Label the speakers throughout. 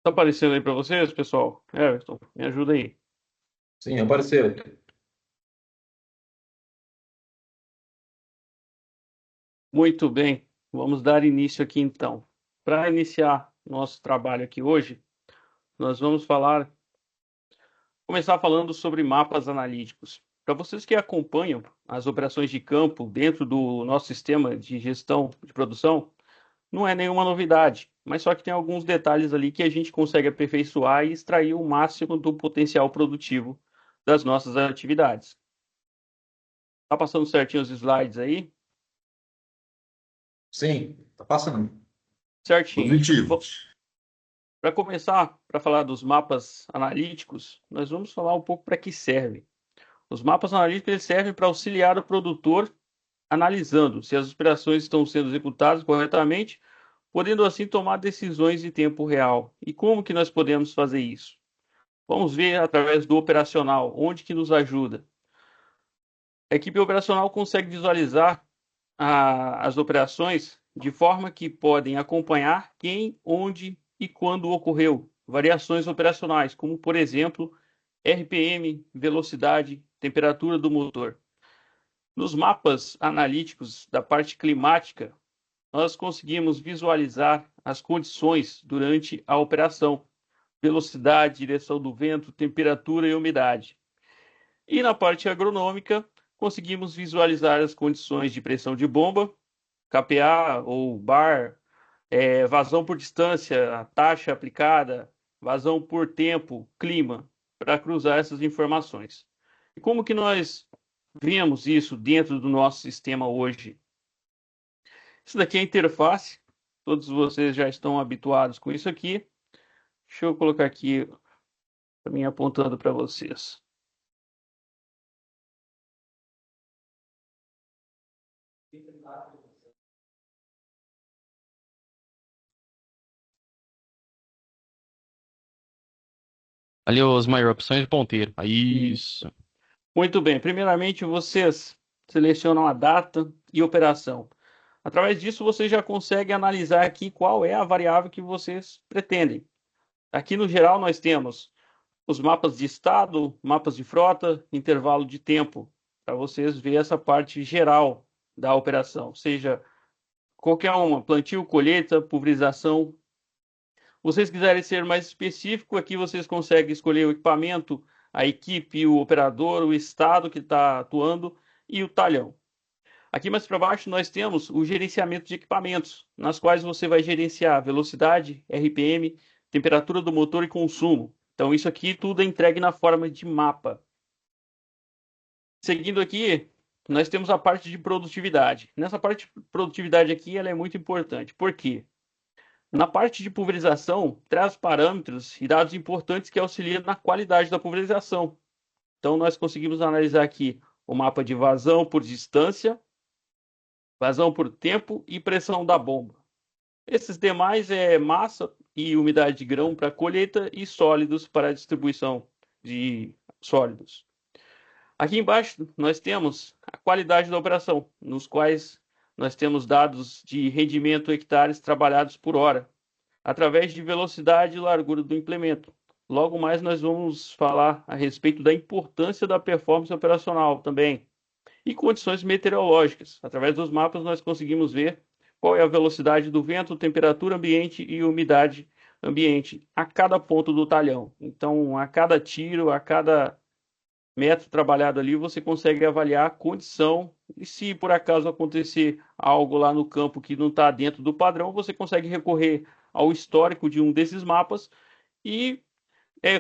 Speaker 1: Tá aparecendo aí para vocês, pessoal? Everton, me ajuda aí.
Speaker 2: Sim, apareceu.
Speaker 1: Muito bem, vamos dar início aqui então. Para iniciar nosso trabalho aqui hoje, nós vamos começar falando sobre mapas analíticos. Para vocês que acompanham as operações de campo dentro do nosso sistema de gestão de produção, não é nenhuma novidade, mas só que tem alguns detalhes ali que a gente consegue aperfeiçoar e extrair o máximo do potencial produtivo das nossas atividades. Tá passando certinho os slides aí?
Speaker 2: Sim, tá passando.
Speaker 1: Certinho.
Speaker 2: Positivo.
Speaker 1: Para começar, para falar dos mapas analíticos, nós vamos falar um pouco para que serve. Os mapas analíticos eles servem para auxiliar o produtor analisando se as operações estão sendo executadas corretamente, podendo assim tomar decisões em tempo real. E como que nós podemos fazer isso? Vamos ver através do operacional, onde que nos ajuda. A equipe operacional consegue visualizar as operações de forma que podem acompanhar quem, onde e quando ocorreu variações operacionais, como, por exemplo, RPM, velocidade, temperatura do motor. Nos mapas analíticos da parte climática, nós conseguimos visualizar as condições durante a operação, velocidade, direção do vento, temperatura e umidade. E na parte agronômica, conseguimos visualizar as condições de pressão de bomba, KPA ou bar, vazão por distância, a taxa aplicada, vazão por tempo, clima, para cruzar essas informações. E como que nós vemos isso dentro do nosso sistema hoje? Isso daqui é a interface, todos vocês já estão habituados com isso aqui. Deixa eu colocar aqui para mim apontando para vocês.
Speaker 3: Ali os maiores opções de ponteiro. Isso.
Speaker 1: Muito bem, primeiramente vocês selecionam a data e operação. Através disso, você já consegue analisar aqui qual é a variável que vocês pretendem. Aqui no geral, nós temos os mapas de estado, mapas de frota, intervalo de tempo, para vocês verem essa parte geral da operação, seja qualquer uma, plantio, colheita, pulverização. Vocês quiserem ser mais específico, aqui vocês conseguem escolher o equipamento, a equipe, o operador, o estado que está atuando e o talhão. Aqui mais para baixo nós temos o gerenciamento de equipamentos, nas quais você vai gerenciar velocidade, RPM, temperatura do motor e consumo. Então isso aqui tudo é entregue na forma de mapa. Seguindo aqui, nós temos a parte de produtividade. Nessa parte de produtividade aqui, ela é muito importante. Por quê? Na parte de pulverização, traz parâmetros e dados importantes que auxiliam na qualidade da pulverização. Então nós conseguimos analisar aqui o mapa de vazão por distância, vazão por tempo e pressão da bomba. Esses demais é massa e umidade de grão para colheita e sólidos para a distribuição de sólidos. Aqui embaixo nós temos a qualidade da operação, nos quais nós temos dados de rendimento hectares trabalhados por hora, através de velocidade e largura do implemento. Logo mais nós vamos falar a respeito da importância da performance operacional também. E condições meteorológicas. Através dos mapas nós conseguimos ver qual é a velocidade do vento, temperatura ambiente e umidade ambiente a cada ponto do talhão. Então, a cada tiro, a cada metro trabalhado ali, você consegue avaliar a condição e se por acaso acontecer algo lá no campo que não está dentro do padrão, você consegue recorrer ao histórico de um desses mapas e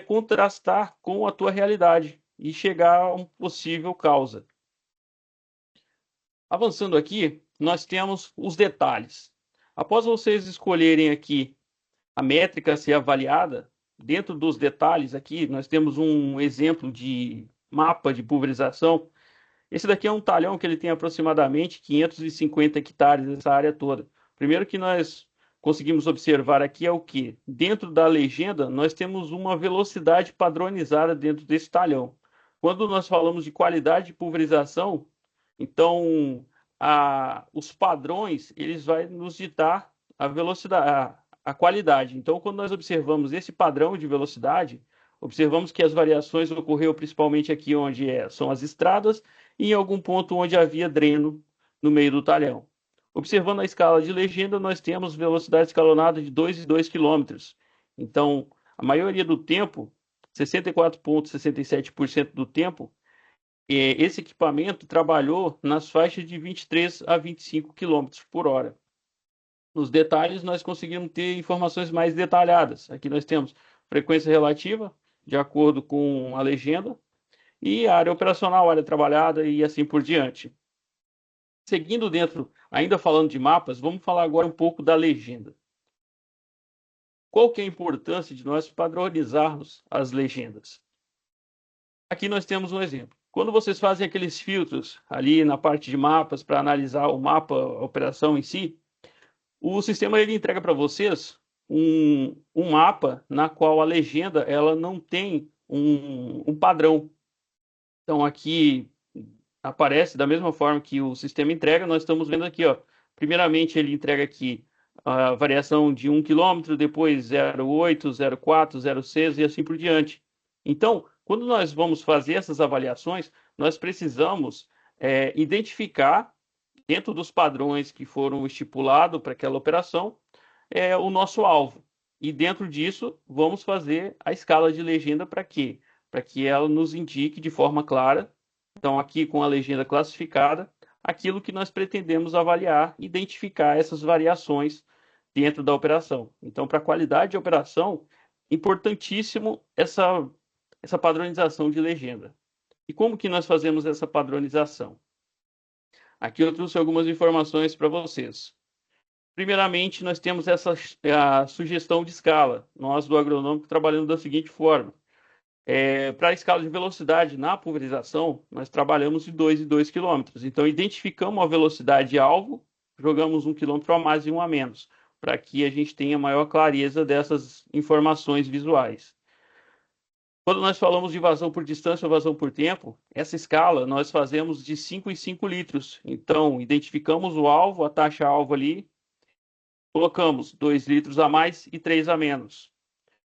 Speaker 1: contrastar com a tua realidade e chegar a uma possível causa. Avançando aqui, nós temos os detalhes. Após vocês escolherem aqui a métrica a ser avaliada, dentro dos detalhes aqui, nós temos um exemplo de mapa de pulverização. Esse daqui é um talhão que ele tem aproximadamente 550 hectares, essa área toda. Primeiro que nós conseguimos observar aqui é o que? Dentro da legenda, nós temos uma velocidade padronizada dentro desse talhão. Quando nós falamos de qualidade de pulverização, então os padrões, eles vão nos ditar a velocidade, a qualidade. Então, quando nós observamos esse padrão de velocidade, observamos que as variações ocorreram principalmente aqui onde são as estradas e em algum ponto onde havia dreno no meio do talhão. Observando a escala de legenda, nós temos velocidade escalonada de 2,2 km. Então, a maioria do tempo, 64,67% do tempo, esse equipamento trabalhou nas faixas de 23 a 25 km por hora. Nos detalhes, nós conseguimos ter informações mais detalhadas. Aqui nós temos frequência relativa, de acordo com a legenda, e área operacional, área trabalhada e assim por diante. Seguindo dentro, ainda falando de mapas, vamos falar agora um pouco da legenda. Qual que é a importância de nós padronizarmos as legendas? Aqui nós temos um exemplo. Quando vocês fazem aqueles filtros ali na parte de mapas para analisar o mapa, a operação em si, o sistema ele entrega para vocês um mapa na qual a legenda ela não tem um padrão. Então aqui aparece da mesma forma que o sistema entrega, nós estamos vendo aqui, ó. Primeiramente ele entrega aqui a variação de 1 km, depois 0,8, 0,4, 0,6 e assim por diante. Então, quando nós vamos fazer essas avaliações, nós precisamos identificar, dentro dos padrões que foram estipulados para aquela operação, o nosso alvo. E dentro disso, vamos fazer a escala de legenda para quê? Para que ela nos indique de forma clara, então aqui com a legenda classificada, aquilo que nós pretendemos avaliar, identificar essas variações dentro da operação. Então, para a qualidade de operação, importantíssimo essa padronização de legenda. E como que nós fazemos essa padronização? Aqui eu trouxe algumas informações para vocês. Primeiramente, nós temos a sugestão de escala. Nós, do agronômico, trabalhamos da seguinte forma. Para a escala de velocidade na pulverização, nós trabalhamos de 2,2 km. Então, identificamos a velocidade alvo, jogamos 1 km a mais e 1 a menos, para que a gente tenha maior clareza dessas informações visuais. Quando nós falamos de vazão por distância ou vazão por tempo, essa escala nós fazemos de 5 em 5 litros. Então, identificamos o alvo, a taxa alvo ali, colocamos 2 litros a mais e 3 a menos.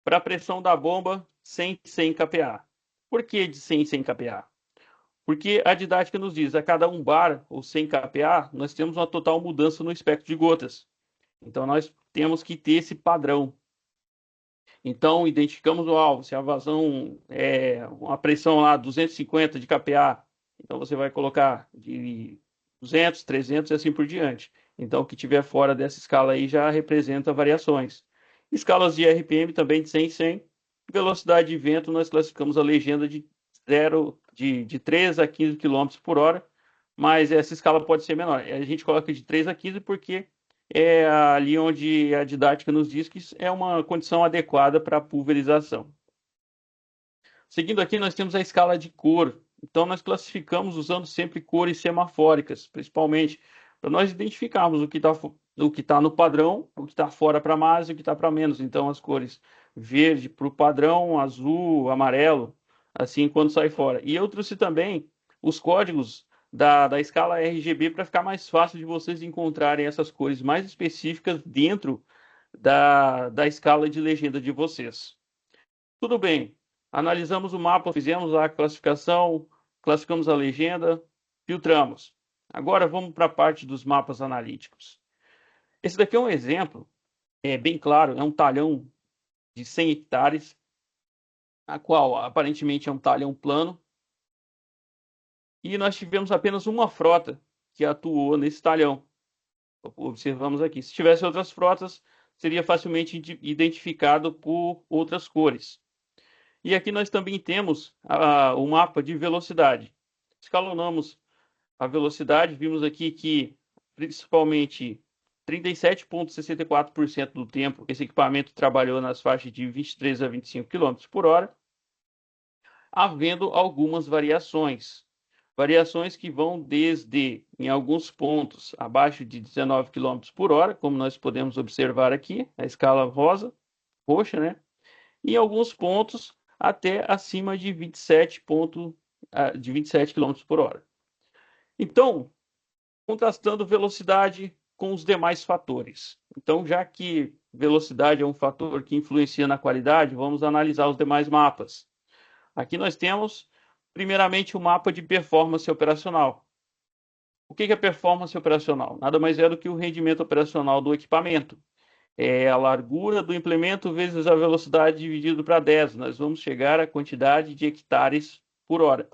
Speaker 1: Para a pressão da bomba, 100 kPa. Por que de 100 kPa? Porque a didática nos diz, a cada 1 bar ou 100 kPa, nós temos uma total mudança no espectro de gotas. Então, nós temos que ter esse padrão. Então, identificamos o alvo. Se a vazão é uma pressão lá 250 de kPa, então você vai colocar de 200, 300 e assim por diante. Então, o que tiver fora dessa escala aí já representa variações. Escalas de RPM também de 100 em 100. Velocidade de vento, nós classificamos a legenda de 3 a 15 km por hora, mas essa escala pode ser menor. A gente coloca de 3 a 15 porque é ali onde a didática nos diz que é uma condição adequada para a pulverização. Seguindo aqui, nós temos a escala de cor. Então, nós classificamos usando sempre cores semafóricas, principalmente para nós identificarmos o que tá no padrão, o que está fora para mais e o que está para menos. Então, as cores verde para o padrão, azul, amarelo, assim quando sai fora. E eu trouxe também os códigos da escala RGB para ficar mais fácil de vocês encontrarem essas cores mais específicas dentro da escala de legenda de vocês. Tudo bem, analisamos o mapa, fizemos a classificação, classificamos a legenda, filtramos. Agora vamos para a parte dos mapas analíticos. Esse daqui é um exemplo, bem claro, é um talhão de 100 hectares, a qual aparentemente é um talhão plano, e nós tivemos apenas uma frota que atuou nesse talhão. Observamos aqui. Se tivesse outras frotas, seria facilmente identificado por outras cores. E aqui nós também temos o mapa de velocidade. Escalonamos a velocidade, vimos aqui que principalmente 37,64% do tempo esse equipamento trabalhou nas faixas de 23 a 25 km por hora, havendo algumas variações. Variações que vão desde, em alguns pontos, abaixo de 19 km por hora, como nós podemos observar aqui, a escala roxa, né? E em alguns pontos até acima de 27 km por hora. Então, contrastando velocidade com os demais fatores. Então, já que velocidade é um fator que influencia na qualidade, vamos analisar os demais mapas. Aqui nós temos, primeiramente, o mapa de performance operacional. O que é performance operacional? Nada mais é do que o rendimento operacional do equipamento. É a largura do implemento vezes a velocidade dividido para 10. Nós vamos chegar à quantidade de hectares por hora.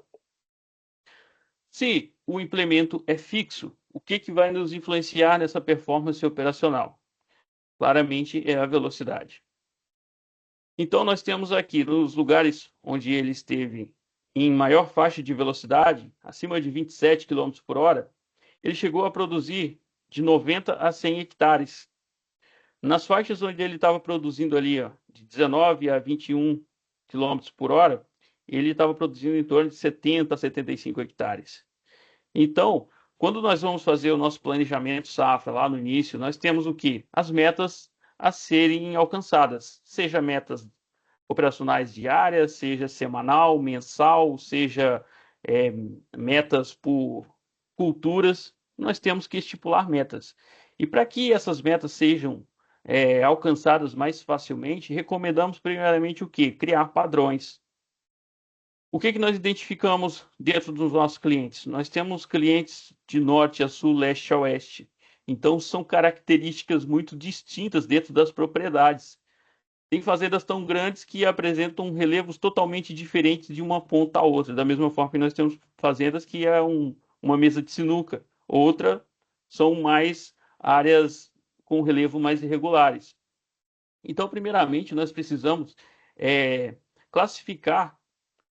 Speaker 1: Se o implemento é fixo, o que vai nos influenciar nessa performance operacional? Claramente é a velocidade. Então, nós temos aqui, nos lugares onde ele esteve em maior faixa de velocidade, acima de 27 km por hora, ele chegou a produzir de 90 a 100 hectares. Nas faixas onde ele estava produzindo ali, ó, de 19 a 21 km por hora, ele estava produzindo em torno de 70 a 75 hectares. Então, quando nós vamos fazer o nosso planejamento safra lá no início, nós temos o quê? As metas a serem alcançadas, seja metas operacionais diárias, seja semanal, mensal, seja metas por culturas, nós temos que estipular metas. E para que essas metas sejam alcançadas mais facilmente, recomendamos primeiramente o quê? Criar padrões. O que nós identificamos dentro dos nossos clientes? Nós temos clientes de norte a sul, leste a oeste. Então, são características muito distintas dentro das propriedades. Tem fazendas tão grandes que apresentam relevos totalmente diferentes de uma ponta a outra. Da mesma forma que nós temos fazendas que é uma mesa de sinuca. Outra são mais áreas com relevo mais irregulares. Então, primeiramente, nós precisamos classificar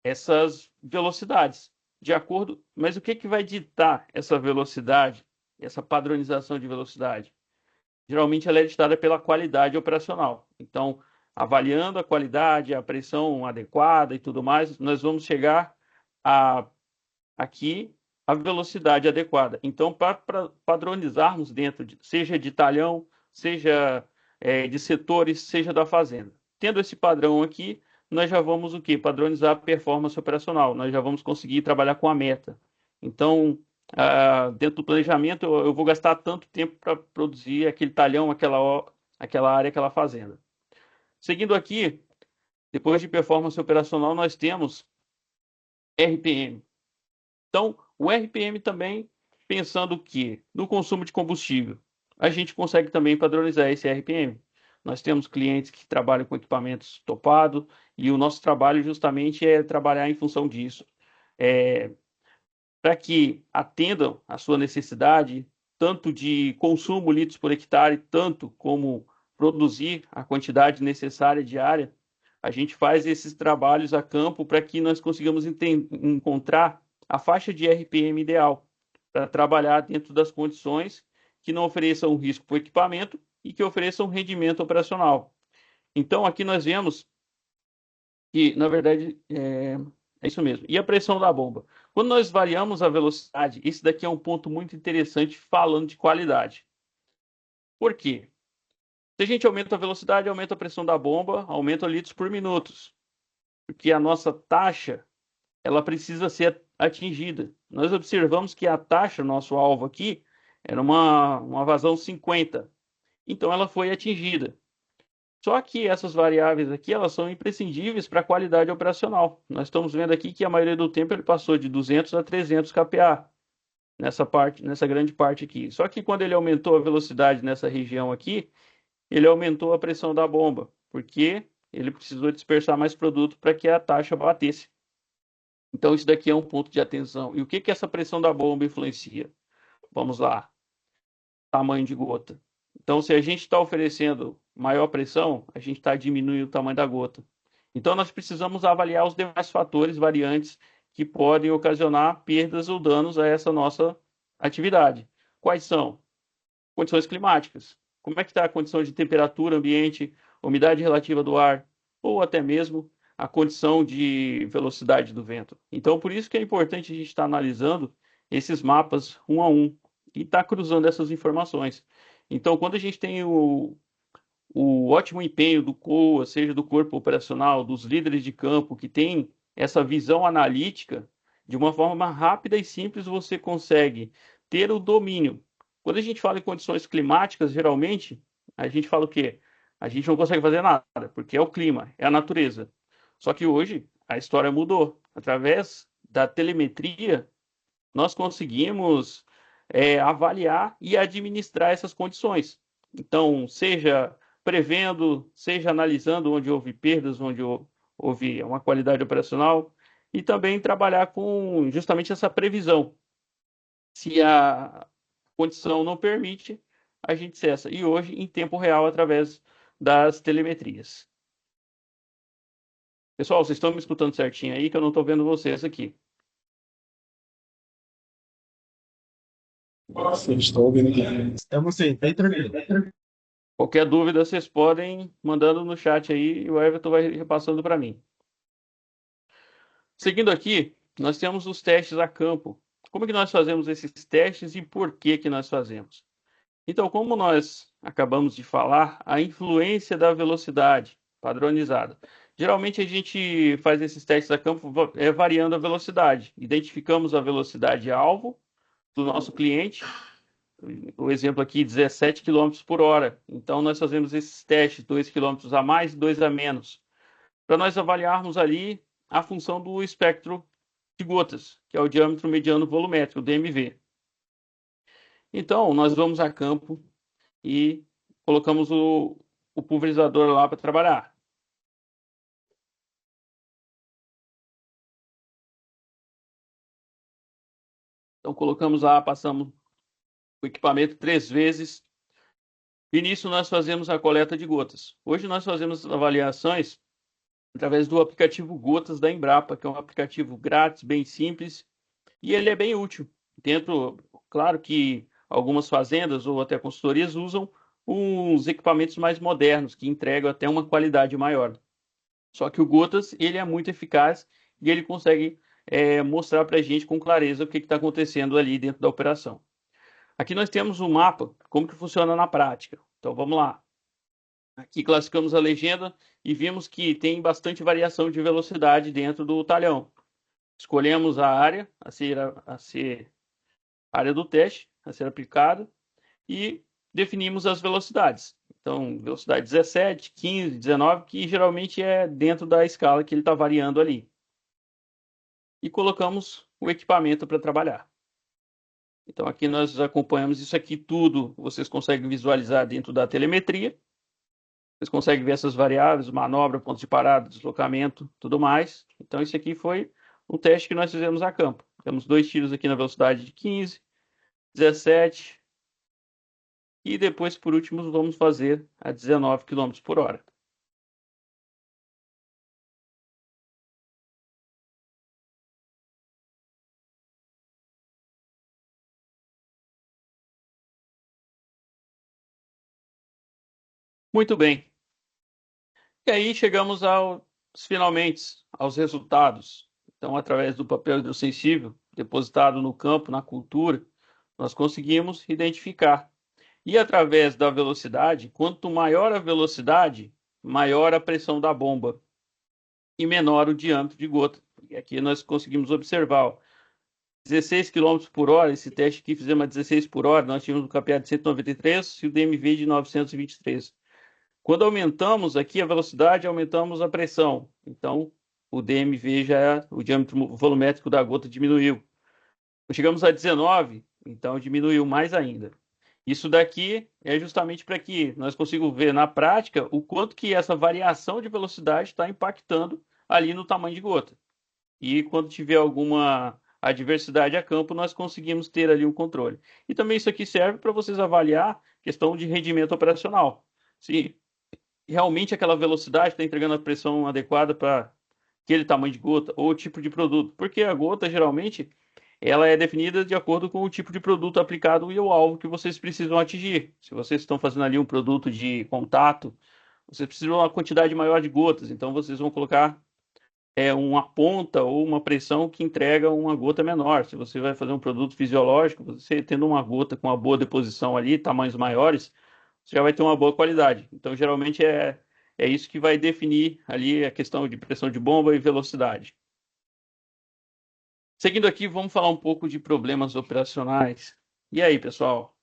Speaker 1: essas velocidades de acordo. Mas o que vai ditar essa velocidade, essa padronização de velocidade? Geralmente ela é ditada pela qualidade operacional. Então, avaliando a qualidade, a pressão adequada e tudo mais, nós vamos chegar aqui a velocidade adequada. Então, para padronizarmos dentro, seja de talhão, seja de setores, seja da fazenda. Tendo esse padrão aqui, nós já vamos o quê? Padronizar a performance operacional. Nós já vamos conseguir trabalhar com a meta. Então, dentro do planejamento, eu vou gastar tanto tempo para produzir aquele talhão, aquela área, aquela fazenda. Seguindo aqui, depois de performance operacional, nós temos RPM. Então, o RPM também, pensando que no consumo de combustível, a gente consegue também padronizar esse RPM. Nós temos clientes que trabalham com equipamentos topados e o nosso trabalho justamente é trabalhar em função disso. Para que atendam a sua necessidade, tanto de consumo litros por hectare, tanto como produzir a quantidade necessária diária, a gente faz esses trabalhos a campo para que nós consigamos encontrar a faixa de RPM ideal para trabalhar dentro das condições que não ofereçam risco para o equipamento e que ofereçam rendimento operacional. Então, aqui nós vemos que, na verdade, é isso mesmo. E a pressão da bomba? Quando nós variamos a velocidade, esse daqui é um ponto muito interessante falando de qualidade. Por quê? Se a gente aumenta a velocidade, aumenta a pressão da bomba, aumenta litros por minuto. Porque a nossa taxa, ela precisa ser atingida. Nós observamos que a taxa, nosso alvo aqui, era uma vazão 50. Então, ela foi atingida. Só que essas variáveis aqui, elas são imprescindíveis para a qualidade operacional. Nós estamos vendo aqui que a maioria do tempo ele passou de 200 a 300 kPa nessa grande parte aqui. Só que quando ele aumentou a velocidade nessa região aqui, ele aumentou a pressão da bomba, porque ele precisou dispersar mais produto para que a taxa batesse. Então isso daqui é um ponto de atenção. E o que essa pressão da bomba influencia? Vamos lá. Tamanho de gota. Então, se a gente está oferecendo maior pressão, a gente está diminuindo o tamanho da gota. Então, nós precisamos avaliar os demais fatores variantes que podem ocasionar perdas ou danos a essa nossa atividade. Quais são? Condições climáticas. Como é que está a condição de temperatura ambiente, umidade relativa do ar, ou até mesmo a condição de velocidade do vento. Então, por isso que é importante a gente estar analisando esses mapas um a um e estar cruzando essas informações. Então, quando a gente tem o ótimo empenho do COA, seja do corpo operacional, dos líderes de campo, que tem essa visão analítica, de uma forma rápida e simples você consegue ter o domínio. Quando a gente fala em condições climáticas, geralmente, a gente fala o quê? a gente não consegue fazer nada, porque é o clima, é a natureza. Só que hoje a história mudou. Através da telemetria, nós conseguimos avaliar e administrar essas condições. Então, seja prevendo, seja analisando onde houve perdas, onde houve uma qualidade operacional, e também trabalhar com justamente essa previsão. Se a condição não permite, a gente cessa. E hoje, em tempo real, através das telemetrias. Pessoal, vocês estão me escutando certinho aí, que eu não estou vendo vocês aqui.
Speaker 4: Nossa, estou ouvindo aqui. Estamos sim, bem tranquilo.
Speaker 1: Qualquer dúvida, vocês podem mandando no chat aí e o Everton vai repassando para mim. Seguindo aqui, nós temos os testes a campo. Como que nós fazemos esses testes e por que que nós fazemos? Então, como nós acabamos de falar, a influência da velocidade padronizada. Geralmente a gente faz esses testes a campo variando a velocidade. Identificamos a velocidade alvo do nosso cliente, o exemplo aqui, 17 km por hora. Então, nós fazemos esses testes, 2 km a mais e 2 a menos, para nós avaliarmos ali a função do espectro de gotas, que é o diâmetro mediano volumétrico, o DMV. Então, nós vamos a campo e colocamos o pulverizador lá para trabalhar. Então, colocamos lá, passamos o equipamento 3 vezes. E nisso nós fazemos a coleta de gotas. Hoje nós fazemos avaliações através do aplicativo Gotas da Embrapa, que é um aplicativo grátis, bem simples, e ele é bem útil. Claro que algumas fazendas ou até consultorias usam uns equipamentos mais modernos, que entregam até uma qualidade maior. Só que o Gotas, ele é muito eficaz e ele consegue mostrar para a gente com clareza o que está acontecendo ali dentro da operação. Aqui nós temos um mapa, como que funciona na prática. Então vamos lá. Aqui classificamos a legenda e vimos que tem bastante variação de velocidade dentro do talhão. Escolhemos a área a ser área do teste, a ser aplicada, e definimos as velocidades. Então, velocidade 17, 15, 19, que geralmente é dentro da escala que ele está variando ali. E colocamos o equipamento para trabalhar. Então, aqui nós acompanhamos isso aqui tudo, vocês conseguem visualizar dentro da telemetria. Vocês conseguem ver essas variáveis, manobra, pontos de parada, deslocamento, tudo mais. Então, isso aqui foi um teste que nós fizemos a campo. Temos 2 tiros aqui na velocidade de 15, 17 e depois, por último, vamos fazer a 19 km por hora. Muito bem. E aí chegamos finalmente aos resultados. Então, através do papel hidrossensível depositado no campo, na cultura, nós conseguimos identificar. E através da velocidade, quanto maior a velocidade, maior a pressão da bomba e menor o diâmetro de gota. E aqui nós conseguimos observar, ó, 16 km por hora, esse teste aqui fizemos a 16 por hora, nós tínhamos o kPa de 193 e o DMV de 923. Quando aumentamos aqui a velocidade, aumentamos a pressão. Então, o DMV o diâmetro volumétrico da gota diminuiu. Chegamos a 19, então diminuiu mais ainda. Isso daqui é justamente para que nós consigamos ver na prática o quanto que essa variação de velocidade está impactando ali no tamanho de gota. E quando tiver alguma adversidade a campo, nós conseguimos ter ali um controle. E também isso aqui serve para vocês avaliar questão de rendimento operacional. Se realmente aquela velocidade está entregando a pressão adequada para aquele tamanho de gota ou tipo de produto. Porque a gota, geralmente, ela é definida de acordo com o tipo de produto aplicado e o alvo que vocês precisam atingir. Se vocês estão fazendo ali um produto de contato, vocês precisam de uma quantidade maior de gotas, então vocês vão colocar uma ponta ou uma pressão que entrega uma gota menor. Se você vai fazer um produto fisiológico, você tendo uma gota com uma boa deposição ali, tamanhos maiores, você já vai ter uma boa qualidade. Então, geralmente é isso que vai definir ali a questão de pressão de bomba e velocidade. Seguindo aqui, vamos falar um pouco de problemas operacionais. E aí, pessoal?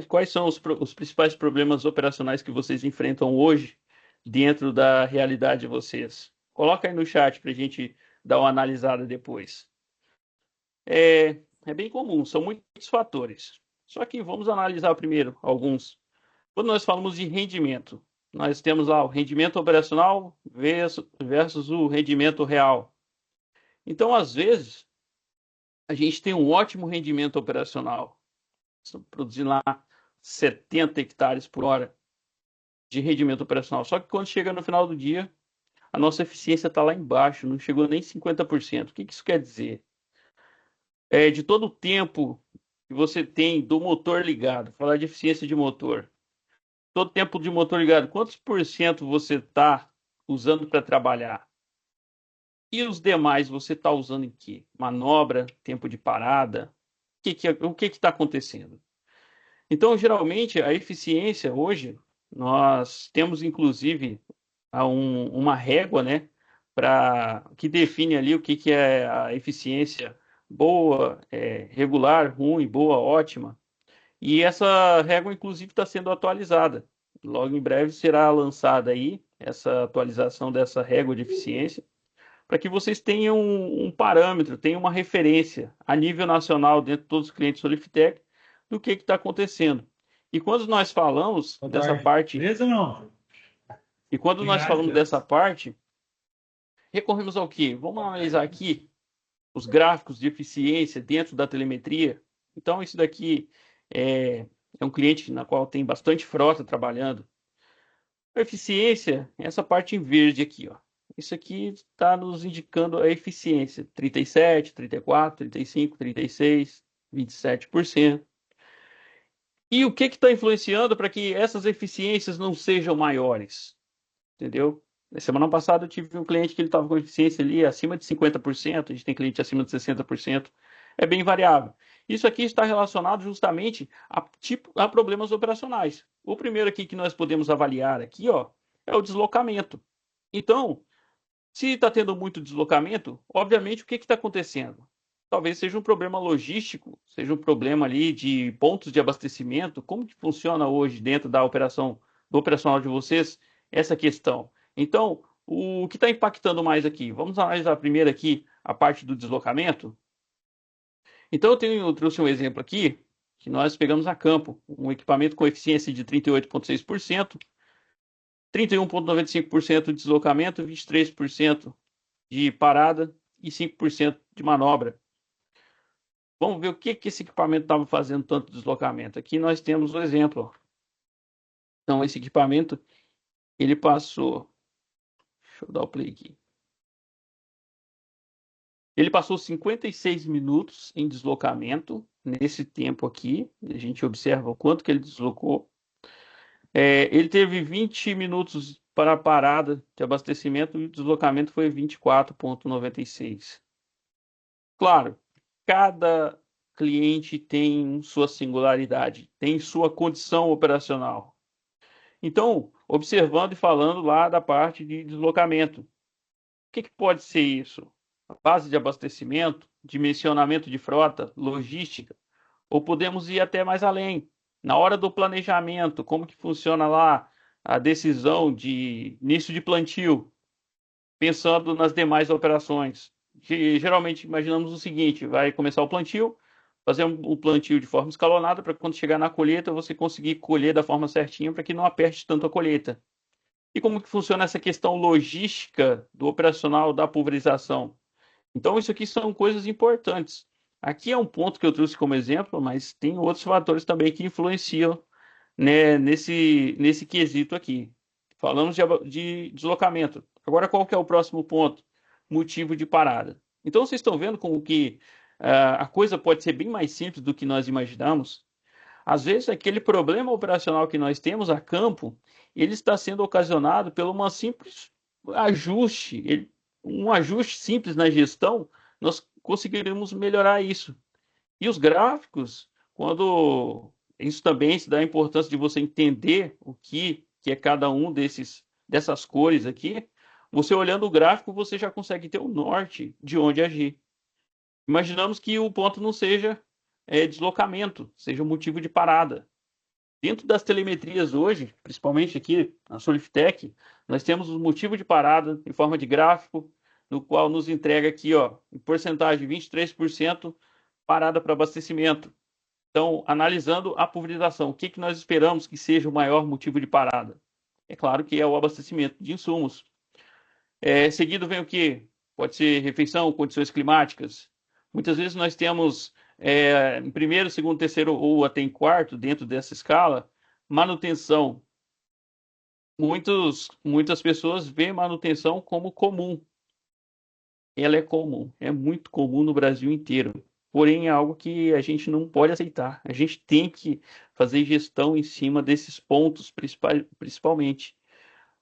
Speaker 1: Quais são os principais problemas operacionais que vocês enfrentam hoje dentro da realidade de vocês? Coloca aí no chat para a gente dar uma analisada depois. É bem comum, são muitos fatores. Só que vamos analisar primeiro alguns. Quando nós falamos de rendimento, nós temos lá o rendimento operacional versus o rendimento real. Então, às vezes, a gente tem um ótimo rendimento operacional, produzindo lá 70 hectares por hora de rendimento operacional. Só que quando chega no final do dia, a nossa eficiência está lá embaixo, não chegou nem 50%. O que isso quer dizer? De todo o tempo que você tem do motor ligado, falar de eficiência de motor, todo tempo de motor ligado, quantos por cento você está usando para trabalhar? E os demais você está usando em quê? Manobra, tempo de parada? O que está acontecendo? Então, geralmente, a eficiência hoje, nós temos inclusive uma régua, né, que define ali o que é a eficiência boa, regular, ruim, boa, ótima. E essa régua, inclusive, está sendo atualizada. Logo em breve será lançada aí essa atualização dessa régua de eficiência, para que vocês tenham um parâmetro, tenham uma referência a nível nacional dentro de todos os clientes Solifitec do que está acontecendo. E quando nós falamos dessa parte,
Speaker 2: Beleza ou não?
Speaker 1: e quando nós falamos dessa parte, recorremos ao quê? Vamos analisar aqui os gráficos de eficiência dentro da telemetria. Então, isso daqui é um cliente na qual tem bastante frota trabalhando. A eficiência, essa parte em verde aqui, ó. Isso aqui está nos indicando a eficiência: 37, 34, 35, 36, 27%. E o que está influenciando para que essas eficiências não sejam maiores? Entendeu? Na semana passada eu tive um cliente que ele estava com eficiência ali acima de 50%, a gente tem cliente acima de 60%, é bem variável. Isso aqui está relacionado justamente a problemas operacionais. O primeiro aqui que nós podemos avaliar aqui, ó, é o deslocamento. Então, se está tendo muito deslocamento, obviamente o que está acontecendo? Talvez seja um problema logístico, seja um problema ali de pontos de abastecimento. Como que funciona hoje dentro da operação, do operacional de vocês, essa questão? Então, o que está impactando mais aqui? Vamos analisar primeiro aqui a parte do deslocamento. Então, eu trouxe um exemplo aqui, que nós pegamos a campo, um equipamento com eficiência de 38,6%, 31,95% de deslocamento, 23% de parada e 5% de manobra. Vamos ver o que esse equipamento estava fazendo tanto deslocamento. Aqui nós temos o exemplo. Então, esse equipamento, ele passou... Deixa eu dar o play aqui. Ele passou 56 minutos em deslocamento. Nesse tempo aqui, a gente observa o quanto que ele deslocou. Ele teve 20 minutos para a parada de abastecimento e o deslocamento foi 24,96. Claro, cada cliente tem sua singularidade, tem sua condição operacional. Então, observando e falando lá da parte de deslocamento, o que pode ser isso? A base de abastecimento, dimensionamento de frota, logística, ou podemos ir até mais além. Na hora do planejamento, como que funciona lá a decisão de início de plantio, pensando nas demais operações. Geralmente imaginamos o seguinte: vai começar o plantio, fazer um plantio de forma escalonada para quando chegar na colheita você conseguir colher da forma certinha para que não aperte tanto a colheita. E como que funciona essa questão logística do operacional da pulverização? Então, isso aqui são coisas importantes. Aqui é um ponto que eu trouxe como exemplo, mas tem outros fatores também que influenciam, né, nesse quesito aqui. Falamos de deslocamento. Agora, qual que é o próximo ponto? Motivo de parada. Então, vocês estão vendo como que a coisa pode ser bem mais simples do que nós imaginamos? Às vezes, aquele problema operacional que nós temos a campo, ele está sendo ocasionado por uma simples ajuste. Um ajuste simples na gestão, nós conseguiremos melhorar isso. E os gráficos, quando isso também se dá a importância de você entender o que é cada um dessas cores aqui, você olhando o gráfico, você já consegue ter o norte de onde agir. Imaginamos que o ponto não seja deslocamento, seja um motivo de parada. Dentro das telemetrias hoje, principalmente aqui na Soliftec, nós temos o motivo de parada em forma de gráfico, no qual nos entrega aqui, ó, em porcentagem 23% parada para abastecimento. Então, analisando a pulverização, o que, que nós esperamos que seja o maior motivo de parada? É claro que é o abastecimento de insumos. Seguido vem o que? Pode ser refeição, condições climáticas. Muitas vezes nós temos em primeiro, segundo, terceiro ou até em quarto, dentro dessa escala, manutenção. Muitas pessoas veem manutenção como comum. Ela é comum, é muito comum no Brasil inteiro. Porém, é algo que a gente não pode aceitar. A gente tem que fazer gestão em cima desses pontos, principalmente.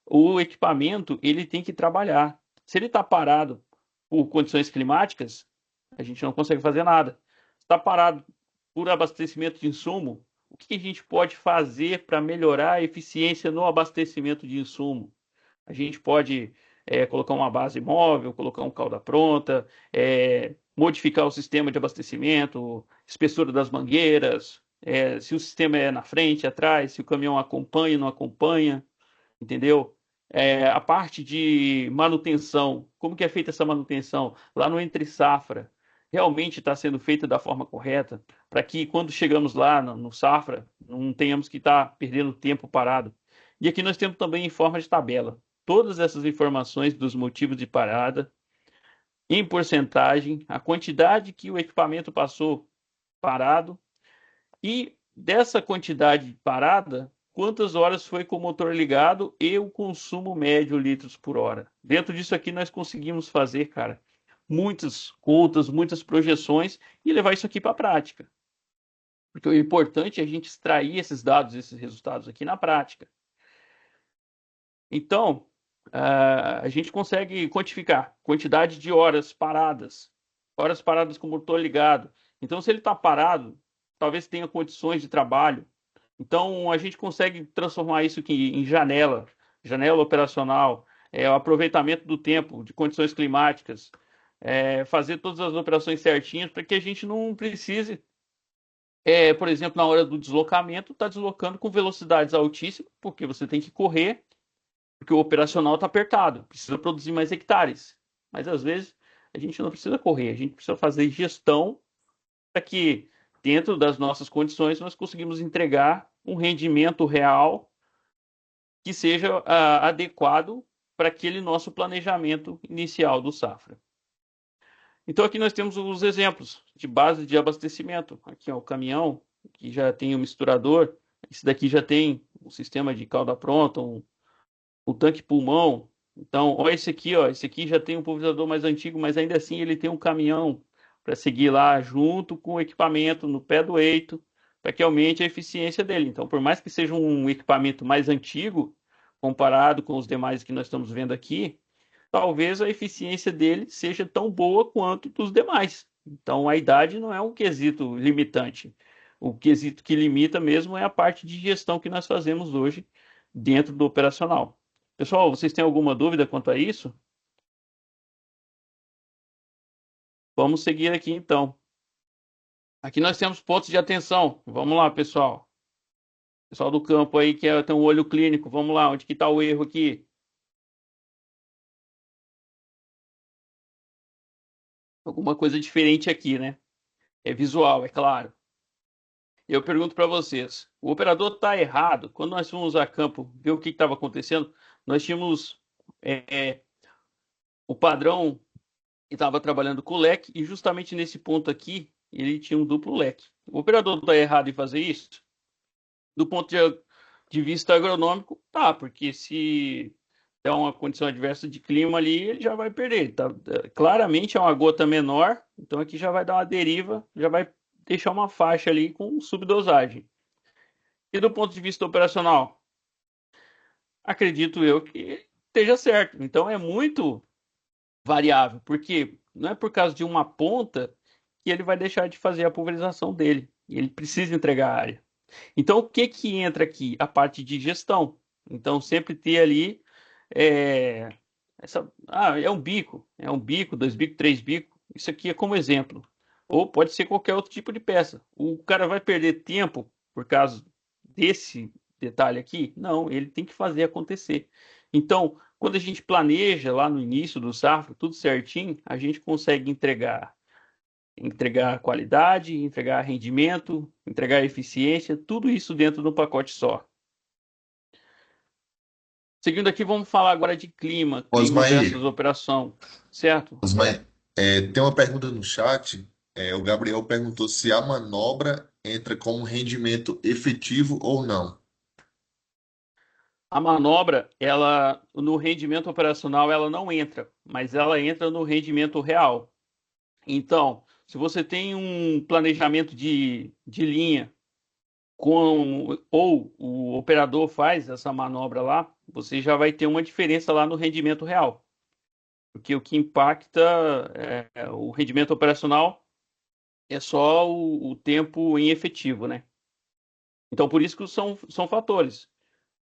Speaker 1: O equipamento, ele tem que trabalhar. Se ele está parado por condições climáticas, a gente não consegue fazer nada. Se está parado por abastecimento de insumo, o que a gente pode fazer para melhorar a eficiência no abastecimento de insumo? A gente pode colocar uma base móvel, colocar um cauda pronta, modificar o sistema de abastecimento, espessura das mangueiras, se o sistema é na frente, atrás, se o caminhão acompanha, não acompanha, entendeu? A parte de manutenção, como que é feita essa manutenção? Lá no entre safra, realmente está sendo feita da forma correta, para que quando chegamos lá no safra, não tenhamos que estar perdendo tempo parado. E aqui nós temos também em forma de tabela todas essas informações dos motivos de parada, em porcentagem, a quantidade que o equipamento passou parado e dessa quantidade parada, quantas horas foi com o motor ligado e o consumo médio litros por hora. Dentro disso aqui nós conseguimos fazer, cara, muitas contas, muitas projeções e levar isso aqui para a prática. Porque o importante é a gente extrair esses dados, esses resultados aqui na prática. Então, a gente consegue quantificar quantidade de horas paradas com o motor ligado. Então, se ele está parado, talvez tenha condições de trabalho. Então, a gente consegue transformar isso aqui em janela operacional, o aproveitamento do tempo, de condições climáticas, fazer todas as operações certinhas para que a gente não precise, por exemplo, na hora do deslocamento, estar deslocando com velocidades altíssimas, porque você tem que correr, porque o operacional está apertado, precisa produzir mais hectares. Mas às vezes a gente não precisa correr, a gente precisa fazer gestão para que, dentro das nossas condições, nós conseguimos entregar um rendimento real que seja adequado para aquele nosso planejamento inicial do safra. Então aqui nós temos os exemplos de base de abastecimento. Aqui ó, o caminhão, que já tem o misturador, esse daqui já tem um sistema de cauda pronta, o tanque pulmão. Então, olha esse aqui, ó. Esse aqui já tem um pulverizador mais antigo, mas ainda assim ele tem um caminhão para seguir lá junto com o equipamento no pé do eito, para que aumente a eficiência dele. Então, por mais que seja um equipamento mais antigo, comparado com os demais que nós estamos vendo aqui, talvez a eficiência dele seja tão boa quanto dos demais. Então, a idade não é um quesito limitante. O quesito que limita mesmo é a parte de gestão que nós fazemos hoje dentro do operacional. Pessoal, vocês têm alguma dúvida quanto a isso? Vamos seguir aqui então. Aqui nós temos pontos de atenção. Vamos lá, pessoal. Pessoal do campo aí que tem um olho clínico. Vamos lá, onde que está o erro aqui? Alguma coisa diferente aqui, né? É visual, é claro. Eu pergunto para vocês, o operador está errado? Quando nós fomos a campo ver o que estava acontecendo, nós tínhamos o padrão que estava trabalhando com o leque e justamente nesse ponto aqui ele tinha um duplo leque. O operador está errado em fazer isso? Do ponto de vista agronômico, tá, porque se é uma condição adversa de clima ali, ele já vai perder. Tá, claramente é uma gota menor, então aqui já vai dar uma deriva, já vai deixar uma faixa ali com subdosagem. E do ponto de vista operacional, acredito eu que esteja certo. Então é muito variável, porque não é por causa de uma ponta que ele vai deixar de fazer a pulverização dele. Ele precisa entregar a área. Então, o que que entra aqui? A parte de gestão. Então, sempre ter ali é um bico, dois bicos, três bicos. Isso aqui é como exemplo. Ou pode ser qualquer outro tipo de peça. O cara vai perder tempo por causa desse detalhe aqui? Não, ele tem que fazer acontecer. Então, quando a gente planeja lá no início do safra, tudo certinho, a gente consegue entregar qualidade, entregar rendimento, entregar eficiência, tudo isso dentro de um pacote só. Seguindo aqui, vamos falar agora de clima versus
Speaker 5: Osmair,
Speaker 1: operação, certo?
Speaker 5: Osmair, tem uma pergunta no chat. O Gabriel perguntou se a manobra entra como rendimento efetivo ou não.
Speaker 1: A manobra, ela no rendimento operacional, ela não entra, mas ela entra no rendimento real. Então, se você tem um planejamento de linha ou o operador faz essa manobra lá, você já vai ter uma diferença lá no rendimento real. Porque o que impacta o rendimento operacional é só o tempo em efetivo, né? Então, por isso que são fatores.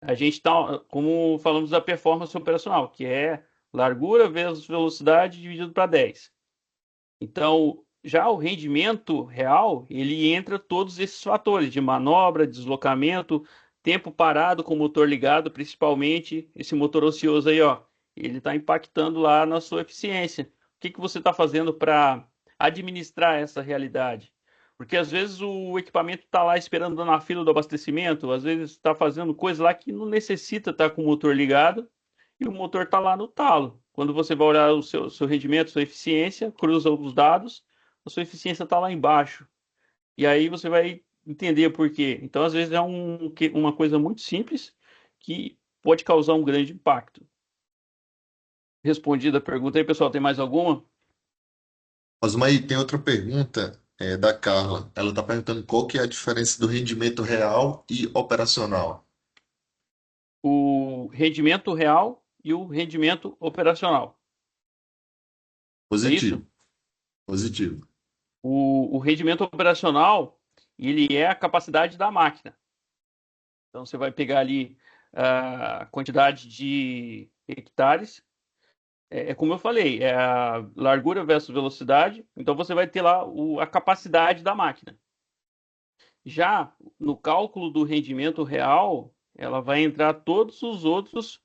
Speaker 1: A gente está, como falamos da performance operacional, que é largura vezes velocidade dividido para 10. Então, já o rendimento real, ele entra todos esses fatores de manobra, deslocamento, tempo parado com o motor ligado, principalmente esse motor ocioso aí, ó, ele está impactando lá na sua eficiência. O que que você está fazendo para administrar essa realidade? Porque às vezes o equipamento está lá esperando na fila do abastecimento, às vezes está fazendo coisa lá que não necessita estar com o motor ligado e o motor está lá no talo. Quando você vai olhar o seu rendimento, sua eficiência, cruza os dados, a sua eficiência está lá embaixo. E aí você vai entender por quê. Então, às vezes, é uma coisa muito simples que pode causar um grande impacto. Respondida a pergunta aí, pessoal, tem mais alguma?
Speaker 5: Osmair, tem outra pergunta, da Carla. Ela está perguntando qual que é a diferença do rendimento real e operacional.
Speaker 1: O rendimento real e o rendimento operacional. É isso?
Speaker 5: Positivo, positivo.
Speaker 1: O rendimento operacional, ele é a capacidade da máquina. Então, você vai pegar ali a quantidade de hectares. É como eu falei, é a largura versus velocidade. Então, você vai ter lá a capacidade da máquina. Já no cálculo do rendimento real, ela vai entrar todos os outros,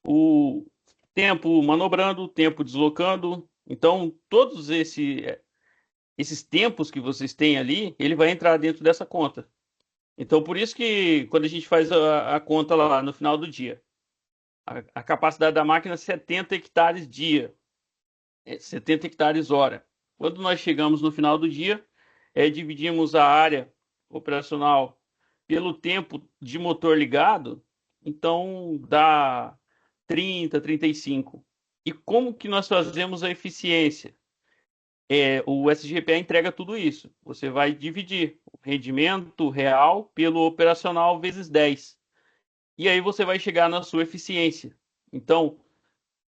Speaker 1: o tempo manobrando, o tempo deslocando. Então, todos esses tempos que vocês têm ali, ele vai entrar dentro dessa conta. Então, por isso que quando a gente faz a conta lá no final do dia, a capacidade da máquina é 70 hectares dia, 70 hectares hora. Quando nós chegamos no final do dia, dividimos a área operacional pelo tempo de motor ligado, então dá 30, 35. E como que nós fazemos a eficiência? O SGPA entrega tudo isso. Você vai dividir o rendimento real pelo operacional vezes 10. E aí você vai chegar na sua eficiência. Então,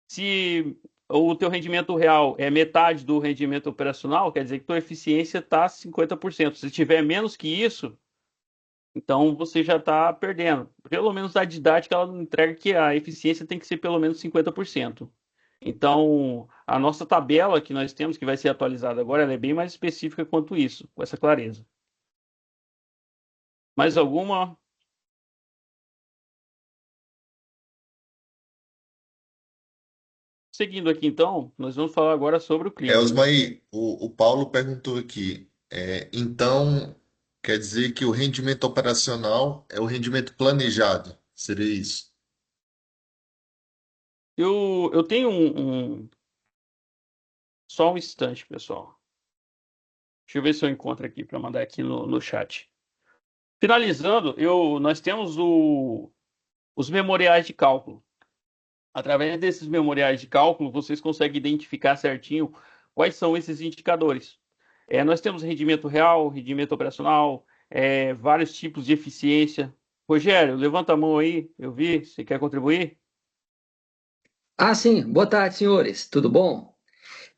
Speaker 1: se o teu rendimento real é metade do rendimento operacional, quer dizer que tua eficiência está 50%. Se tiver menos que isso, então você já está perdendo. Pelo menos a didática ela entrega que a eficiência tem que ser pelo menos 50%. Então, a nossa tabela que nós temos, que vai ser atualizada agora, ela é bem mais específica quanto isso, com essa clareza. Mais alguma? Seguindo aqui, então, nós vamos falar agora sobre o clima.
Speaker 5: Osmair, o Paulo perguntou aqui, então quer dizer que o rendimento operacional é o rendimento planejado, seria isso?
Speaker 1: Eu tenho só um instante, pessoal. Deixa eu ver se eu encontro aqui para mandar aqui no chat. Finalizando, nós temos os memoriais de cálculo. Através desses memoriais de cálculo, vocês conseguem identificar certinho quais são esses indicadores. Nós temos rendimento real, rendimento operacional, vários tipos de eficiência. Rogério, levanta a mão aí, eu vi, você quer contribuir?
Speaker 6: Ah, sim. Boa tarde, senhores. Tudo bom?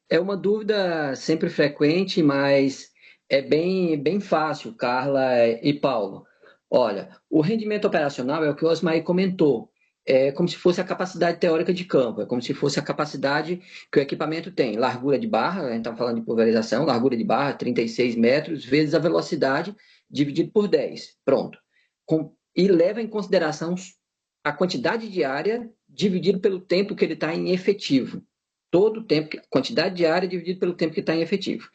Speaker 6: É uma dúvida sempre frequente, mas é bem fácil, Carla e Paulo. Olha, o rendimento operacional é o que o Osmar comentou. É como se fosse a capacidade teórica de campo, é como se fosse a capacidade que o equipamento tem. Largura de barra, a gente está falando de pulverização, largura de barra, 36 metros, vezes a velocidade, dividido por 10. Pronto. e leva em consideração a quantidade de área dividido pelo tempo que ele está em efetivo. Todo o tempo, quantidade de área dividido pelo tempo que está em efetivo.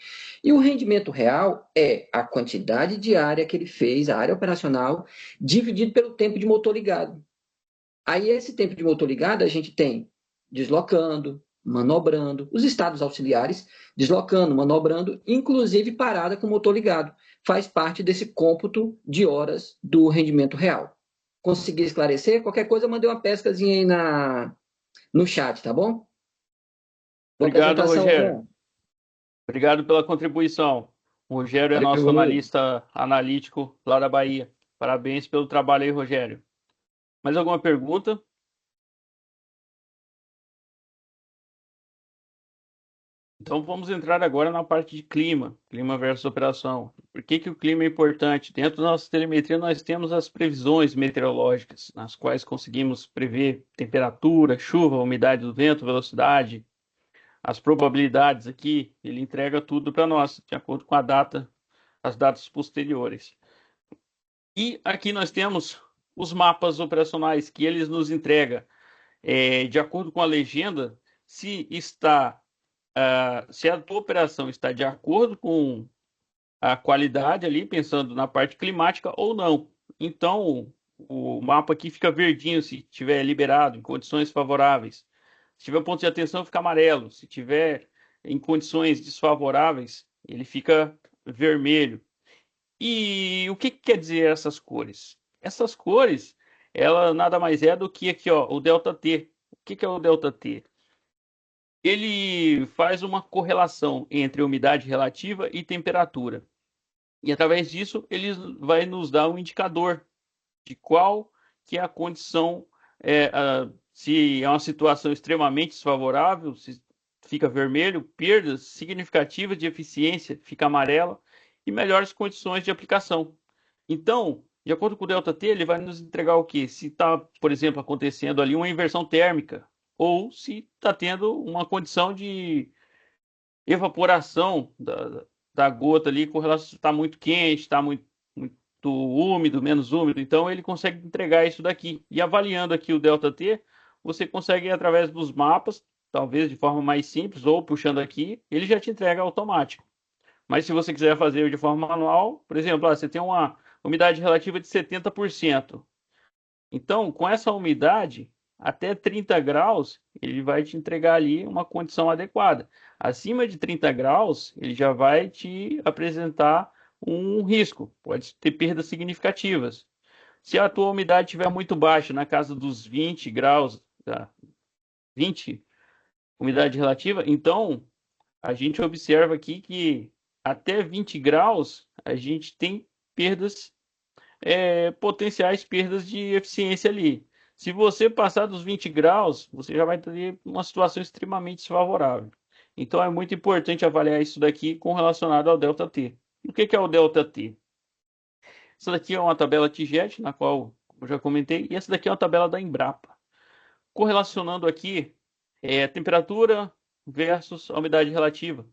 Speaker 6: E o rendimento real é a quantidade de área que ele fez, a área operacional, dividido pelo tempo de motor ligado. Aí, esse tempo de motor ligado, a gente tem deslocando, manobrando, os estados auxiliares, deslocando, manobrando, inclusive parada com o motor ligado. Faz parte desse cômputo de horas do rendimento real. Consegui esclarecer? Qualquer coisa, eu mandei uma pescazinha aí no chat, tá bom? Boa
Speaker 1: Obrigado,
Speaker 6: apresentação,
Speaker 1: Rogério.
Speaker 6: Zé.
Speaker 1: Obrigado pela contribuição. O Rogério é nosso
Speaker 6: Valeu.
Speaker 1: analista analítico lá da Bahia. Parabéns pelo trabalho aí, Rogério. Mais alguma pergunta? Então vamos entrar agora na parte de clima versus operação. Por que o clima é importante? Dentro da nossa telemetria nós temos as previsões meteorológicas, nas quais conseguimos prever temperatura, chuva, umidade do vento, velocidade, as probabilidades aqui, ele entrega tudo para nós, de acordo com as datas posteriores. E aqui nós temos os mapas operacionais que eles nos entregam, de acordo com a legenda, se a tua operação está de acordo com a qualidade ali, pensando na parte climática ou não. Então, o mapa aqui fica verdinho se estiver liberado, em condições favoráveis. Se tiver ponto de atenção, fica amarelo. Se tiver em condições desfavoráveis, ele fica vermelho. E o que quer dizer essas cores? Essas cores, ela nada mais é do que aqui, ó, o ΔT. O que é o ΔT? Ele faz uma correlação entre umidade relativa e temperatura. E através disso, ele vai nos dar um indicador de qual que é a condição, se é uma situação extremamente desfavorável, se fica vermelho, perdas significativas de eficiência, fica amarela, e melhores condições de aplicação. Então, de acordo com o ΔT, ele vai nos entregar o quê? Se está, por exemplo, acontecendo ali uma inversão térmica, ou se está tendo uma condição de evaporação da gota ali, com relação se está muito quente, está muito úmido, menos úmido. Então, ele consegue entregar isso daqui. E avaliando aqui o ΔT, você consegue, através dos mapas, talvez de forma mais simples, ou puxando aqui, ele já te entrega automático. Mas se você quiser fazer de forma manual, por exemplo, você tem uma umidade relativa de 70%. Então, com essa umidade, até 30 graus, ele vai te entregar ali uma condição adequada. Acima de 30 graus, ele já vai te apresentar um risco, pode ter perdas significativas. Se a tua umidade estiver muito baixa, na casa dos 20 graus, 20 umidade relativa, então a gente observa aqui que até 20 graus a gente tem perdas, potenciais perdas de eficiência ali. Se você passar dos 20 graus, você já vai ter uma situação extremamente desfavorável. Então é muito importante avaliar isso daqui com relacionado ao ΔT. E o que é o ΔT? Essa daqui é uma tabela TIGET, na qual eu já comentei, e essa daqui é uma tabela da Embrapa. Correlacionando aqui a temperatura versus a umidade relativa.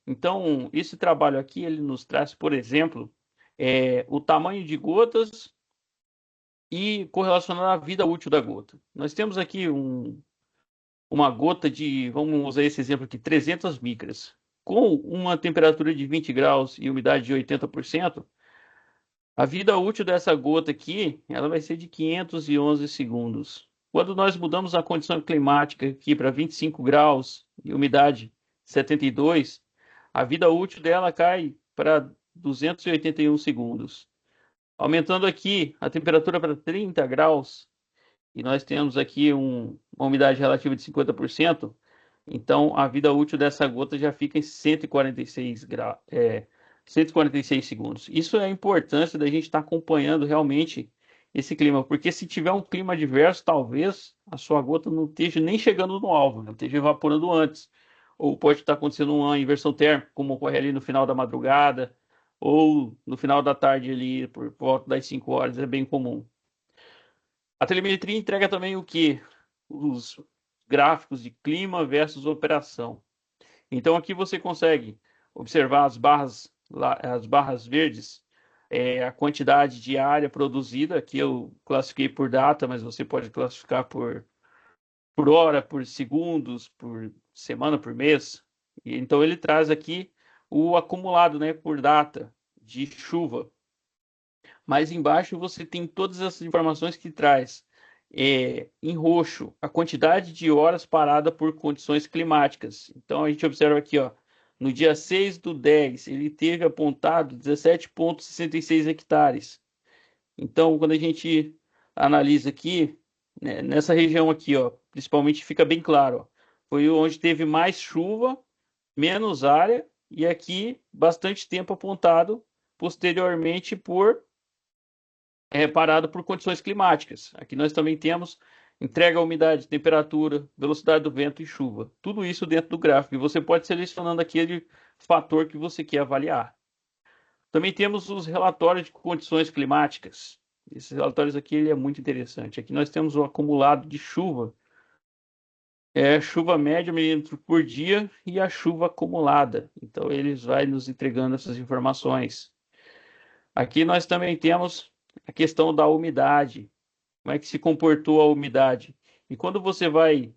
Speaker 1: Então, esse trabalho aqui, ele nos traz, por exemplo, o tamanho de gotas e correlacionado à vida útil da gota. Nós temos aqui uma gota de, vamos usar esse exemplo aqui, 300 micras. Com uma temperatura de 20 graus e umidade de 80%, a vida útil dessa gota aqui, ela vai ser de 511 segundos. Quando nós mudamos a condição climática aqui para 25 graus e umidade 72, a vida útil dela cai para 281 segundos. Aumentando aqui a temperatura para 30 graus, e nós temos aqui uma umidade relativa de 50%, então a vida útil dessa gota já fica em 146 segundos. Isso é a importância da gente estar acompanhando realmente esse clima, porque se tiver um clima adverso, talvez a sua gota não esteja nem chegando no alvo, ela esteja evaporando antes. Ou pode estar acontecendo uma inversão térmica, como ocorre ali no final da madrugada, ou no final da tarde ali, por volta das 5 horas, é bem comum. A telemetria entrega também o que? Os gráficos de clima versus operação. Então aqui você consegue observar as barras verdes a quantidade de área produzida. Aqui eu classifiquei por data, mas você pode classificar por hora, por segundos, por semana, por mês. E, então ele traz aqui o acumulado, né, por data de chuva. Mais embaixo você tem todas essas informações que traz em roxo a quantidade de horas parada por condições climáticas. Então a gente observa aqui, ó, no dia 6/10, ele teve apontado 17,66 hectares. Então, quando a gente analisa aqui, né, nessa região aqui, ó, principalmente fica bem claro, ó, foi onde teve mais chuva, menos área, e aqui bastante tempo apontado posteriormente parado por condições climáticas. Aqui nós também temos entrega, umidade, temperatura, velocidade do vento e chuva. Tudo isso dentro do gráfico. E você pode selecionando aquele fator que você quer avaliar. Também temos os relatórios de condições climáticas. Esses relatórios aqui ele é muito interessante. Aqui nós temos o acumulado de chuva. Chuva média milímetro por dia e a chuva acumulada. Então eles vai nos entregando essas informações. Aqui nós também temos a questão da umidade. Como é que se comportou a umidade? E quando você vai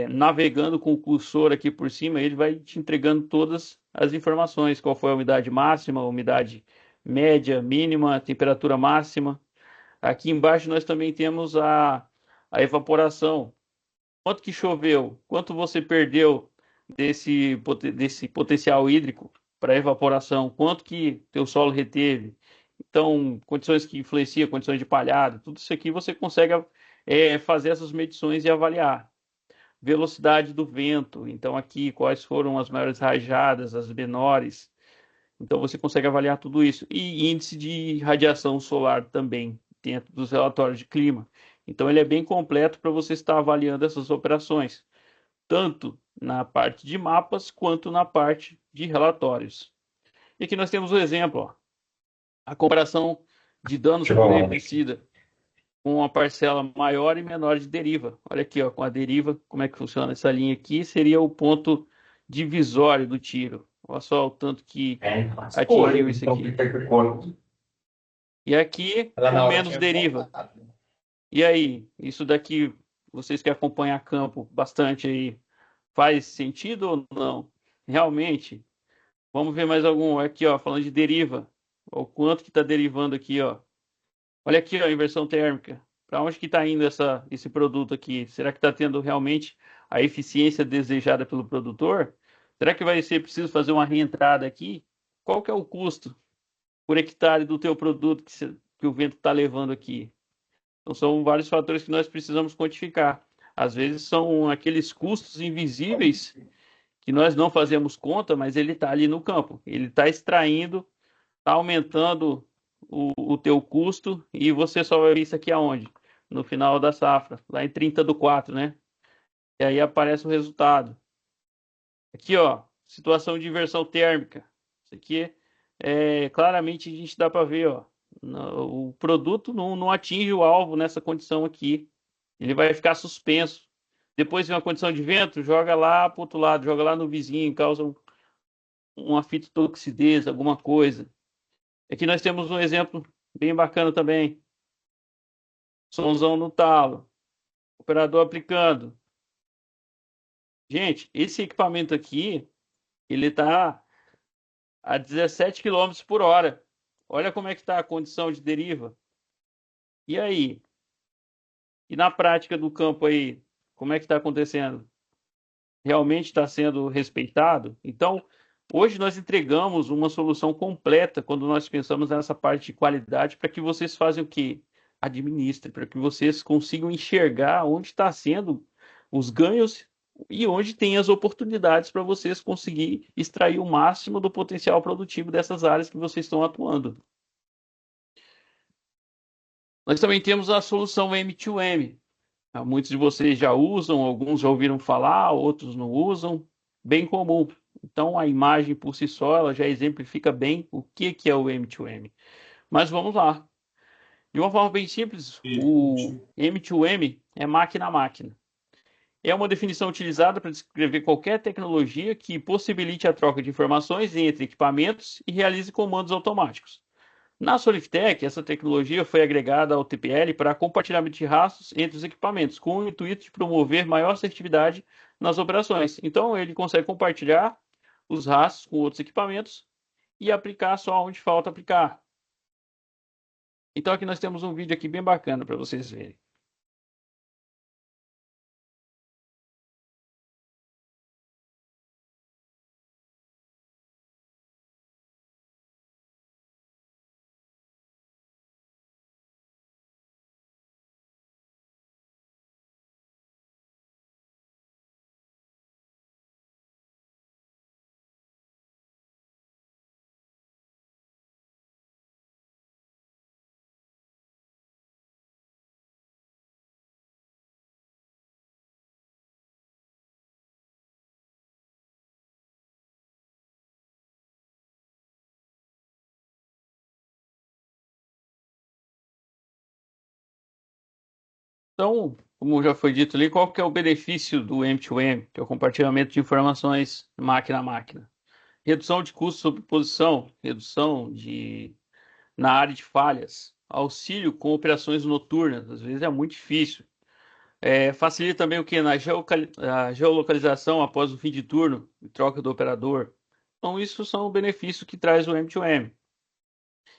Speaker 1: navegando com o cursor aqui por cima, ele vai te entregando todas as informações. Qual foi a umidade máxima, a umidade média, mínima, a temperatura máxima. Aqui embaixo nós também temos a evaporação. Quanto que choveu? Quanto você perdeu desse potencial hídrico para evaporação? Quanto que teu solo reteve? Então, condições que influenciam, condições de palhada, tudo isso aqui você consegue fazer essas medições e avaliar. Velocidade do vento, então aqui quais foram as maiores rajadas, as menores. Então você consegue avaliar tudo isso. E índice de radiação solar também, dentro dos relatórios de clima. Então ele é bem completo para você estar avaliando essas operações, tanto na parte de mapas quanto na parte de relatórios. E aqui nós temos o exemplo, ó, a comparação de danos por herbicida com uma parcela maior e menor de deriva. Olha aqui, ó, com a deriva, como é que funciona essa linha aqui, seria o ponto divisório do tiro. Olha só o tanto que atingiu isso aqui. E aqui, com menos deriva. E aí, isso daqui, vocês que acompanham a campo bastante aí, faz sentido ou não? Realmente, vamos ver mais algum. Aqui, ó, falando de deriva. O quanto que está derivando aqui, ó. Olha aqui, ó, a inversão térmica. Para onde que está indo esse produto aqui? Será que está tendo realmente a eficiência desejada pelo produtor? Será que vai ser preciso fazer uma reentrada aqui? Qual que é o custo por hectare do teu produto que o vento está levando aqui? Então, são vários fatores que nós precisamos quantificar. Às vezes são aqueles custos invisíveis que nós não fazemos conta, mas ele está ali no campo. Ele está extraindo, está aumentando o teu custo e você só vai ver isso aqui aonde? No final da safra, lá em 30/4, né? E aí aparece o resultado. Aqui, ó, situação de inversão térmica. Isso aqui claramente a gente dá para ver, ó, o produto não atinge o alvo nessa condição aqui. Ele vai ficar suspenso. Depois de uma condição de vento, joga lá para o outro lado, joga lá no vizinho, causa uma fitotoxidez, alguma coisa. Aqui nós temos um exemplo bem bacana também. Sonzão no talo. Operador aplicando. Gente, esse equipamento aqui, ele está a 17 km por hora. Olha como é que está a condição de deriva. E aí? E na prática do campo aí, como é que está acontecendo? Realmente está sendo respeitado? Então, hoje nós entregamos uma solução completa quando nós pensamos nessa parte de qualidade para que vocês façam o quê? Administrem, para que vocês consigam enxergar onde está sendo os ganhos e onde tem as oportunidades para vocês conseguir extrair o máximo do potencial produtivo dessas áreas que vocês estão atuando. Nós também temos a solução M2M. Muitos de vocês já usam, alguns já ouviram falar, outros não usam. Bem comum. Então, a imagem por si só, ela já exemplifica bem o que é o M2M. Mas vamos lá. De uma forma bem simples, o M2M é máquina a máquina. É uma definição utilizada para descrever qualquer tecnologia que possibilite a troca de informações entre equipamentos e realize comandos automáticos. Na Soliftech, essa tecnologia foi agregada ao TPL para compartilhamento de rastros entre os equipamentos, com o intuito de promover maior assertividade nas operações. Então, ele consegue compartilhar os rastros com outros equipamentos e aplicar só onde falta aplicar. Então, aqui nós temos um vídeo aqui bem bacana para vocês verem. Então, como já foi dito ali, qual que é o benefício do M2M, que é o compartilhamento de informações máquina a máquina? Redução de custos sob posição, redução na área de falhas, auxílio com operações noturnas, às vezes é muito difícil. Facilita também o que? A geolocalização após o fim de turno e troca do operador. Então, isso são benefícios que traz o M2M.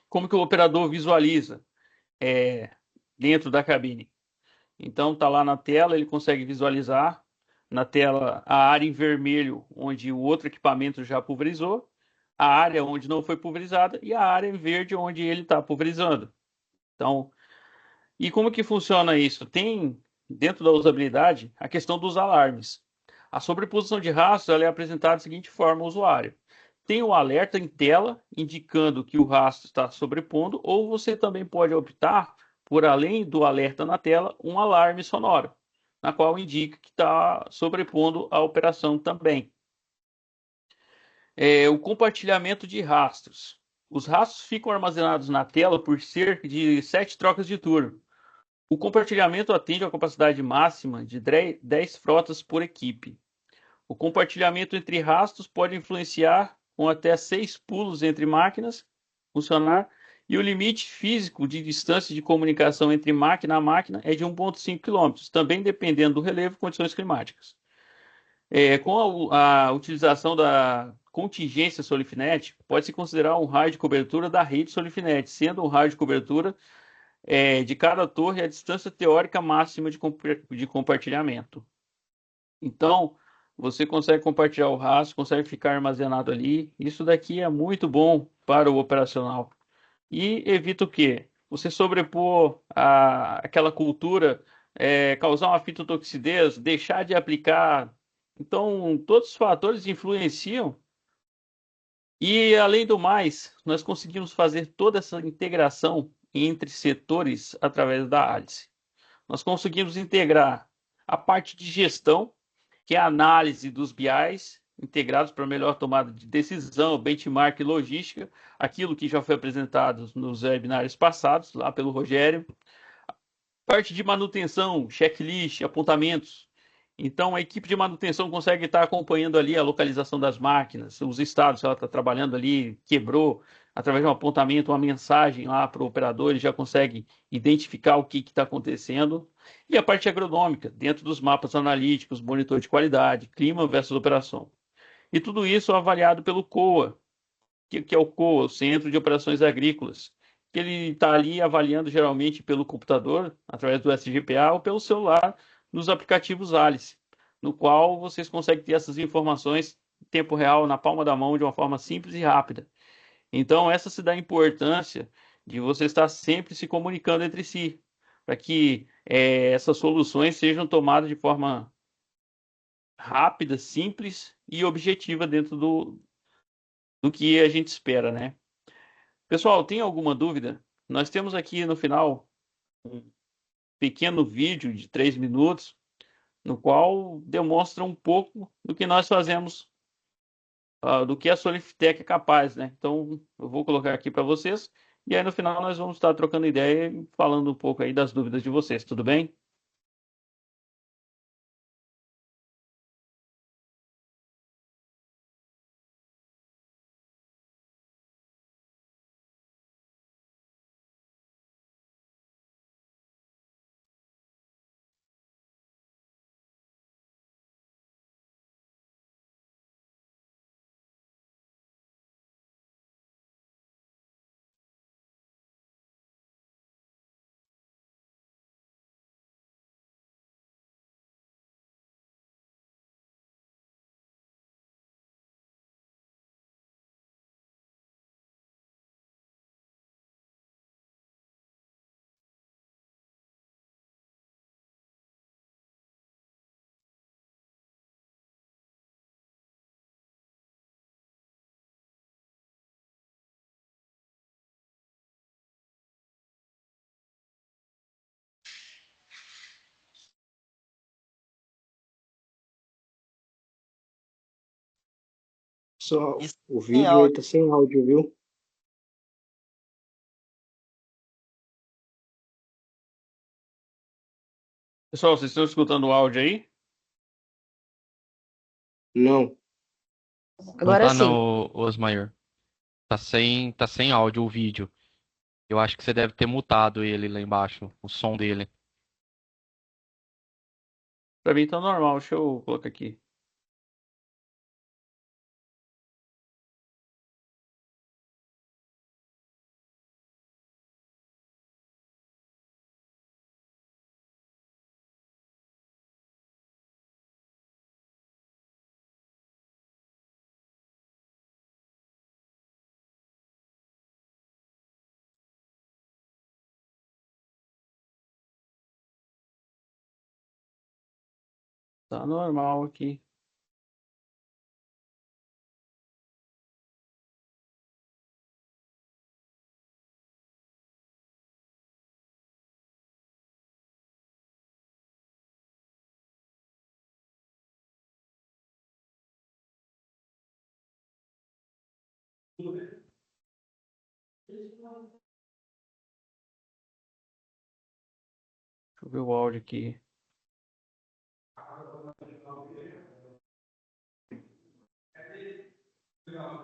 Speaker 1: Como que o operador visualiza dentro da cabine? Então, está lá na tela, ele consegue visualizar na tela a área em vermelho, onde o outro equipamento já pulverizou, a área onde não foi pulverizada e a área em verde, onde ele está pulverizando. Então, e como que funciona isso? Tem, dentro da usabilidade, a questão dos alarmes. A sobreposição de rastros ela é apresentada da seguinte forma ao usuário. Tem o alerta em tela, indicando que o rastro está sobrepondo, ou você também pode optar por, além do alerta na tela, um alarme sonoro, na qual indica que está sobrepondo a operação também. O compartilhamento de rastros. Os rastros ficam armazenados na tela por cerca de 7 trocas de turno. O compartilhamento atende à capacidade máxima de 10 frotas por equipe. O compartilhamento entre rastros pode influenciar com até 6 pulos entre máquinas funcionar, e o limite físico de distância de comunicação entre máquina a máquina é de 1,5 km, também dependendo do relevo e condições climáticas. Com a utilização da contingência Solifinet, pode-se considerar um raio de cobertura da rede Solifinet, sendo um raio de cobertura de cada torre a distância teórica máxima de compartilhamento. Então, você consegue compartilhar o rastro, consegue ficar armazenado ali. Isso daqui é muito bom para o operacional. E evita o quê? Você sobrepor aquela cultura, causar uma fitotoxicidez, deixar de aplicar. Então, todos os fatores influenciam. E, além do mais, nós conseguimos fazer toda essa integração entre setores através da Alice. Nós conseguimos integrar a parte de gestão, que é a análise dos BIs, integrados para melhor tomada de decisão, benchmark e logística, aquilo que já foi apresentado nos webinários passados, lá pelo Rogério. Parte de manutenção, checklist, apontamentos. Então, a equipe de manutenção consegue estar acompanhando ali a localização das máquinas, os estados, se ela está trabalhando ali, quebrou, através de um apontamento, uma mensagem lá para o operador, ele já consegue identificar o que está acontecendo. E a parte agronômica, dentro dos mapas analíticos, monitor de qualidade, clima versus operação. E tudo isso avaliado pelo COA, que é o COA, o Centro de Operações Agrícolas, que ele está ali avaliando geralmente pelo computador, através do SGPA, ou pelo celular, nos aplicativos Alice, no qual vocês conseguem ter essas informações em tempo real, na palma da mão, de uma forma simples e rápida. Então, essa se dá a importância de você estar sempre se comunicando entre si, para que essas soluções sejam tomadas de forma rápida, simples e objetiva dentro do que a gente espera, né? Pessoal, tem alguma dúvida? Nós temos aqui no final um pequeno vídeo de 3 minutos, no qual demonstra um pouco do que nós fazemos, do que a Soliftech é capaz, né? Então, eu vou colocar aqui para vocês, e aí no final nós vamos estar trocando ideia e falando um pouco aí das dúvidas de vocês, tudo bem?
Speaker 4: Só
Speaker 7: Isso
Speaker 4: o
Speaker 7: tem
Speaker 4: vídeo aí
Speaker 7: áudio.
Speaker 4: tá sem áudio, viu?
Speaker 1: Pessoal, vocês estão escutando o áudio aí?
Speaker 4: Não.
Speaker 3: Não
Speaker 8: Agora
Speaker 3: tá
Speaker 8: sim.
Speaker 3: não, Osmaior. Tá sem áudio o vídeo. Eu acho que você deve ter mutado ele lá embaixo, o som dele.
Speaker 1: Pra mim tá normal, deixa eu colocar aqui. Tá normal aqui. Deixa eu ver o áudio aqui.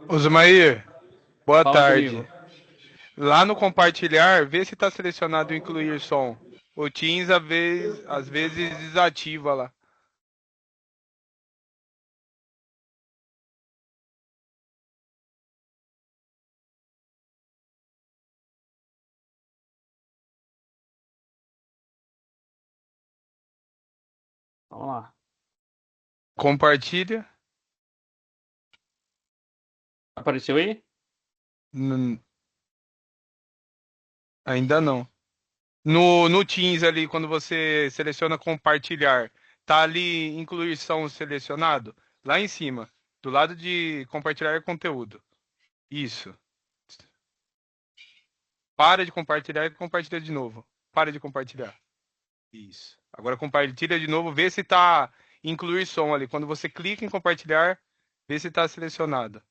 Speaker 9: Osmair, boa
Speaker 1: Fala
Speaker 9: tarde.
Speaker 1: comigo.
Speaker 9: Lá no compartilhar, vê se está selecionado incluir som. O Teams às vezes desativa lá.
Speaker 1: Vamos lá.
Speaker 9: Compartilha.
Speaker 1: Apareceu aí?
Speaker 9: N- Ainda não. No Teams ali, quando você seleciona compartilhar, tá ali incluir som selecionado? Lá em cima, do lado de compartilhar conteúdo. Isso. Para de compartilhar e compartilha de novo. Para de compartilhar. Isso. Agora compartilha de novo, vê se tá incluir som ali. Quando você clica em compartilhar, vê se está selecionado.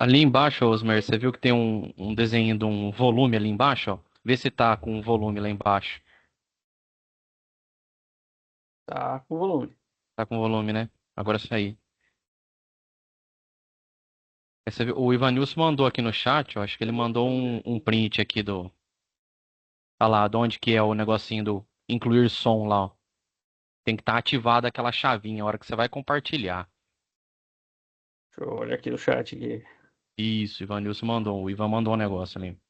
Speaker 3: Ali embaixo, Osmar, você viu que tem um desenho de um volume ali embaixo, ó? Vê se tá com um volume lá embaixo.
Speaker 1: Tá com volume.
Speaker 3: Tá com volume, né? Agora isso aí. Aí você viu, o Ivanilson mandou aqui no chat, eu acho que ele mandou um print aqui do. Olha lá, de onde que é o negocinho do incluir som lá, ó. Tem que estar ativada aquela chavinha a hora que você vai compartilhar.
Speaker 1: Deixa eu olhar aqui no chat aqui.
Speaker 3: Isso, o Ivanilson mandou. O Ivan mandou um negócio ali.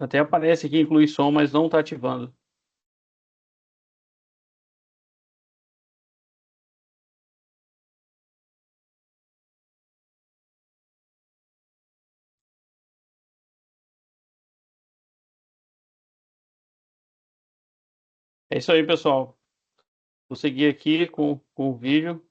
Speaker 1: Até aparece aqui incluir som, mas não tá ativando. É isso aí, pessoal. Vou seguir aqui com o vídeo.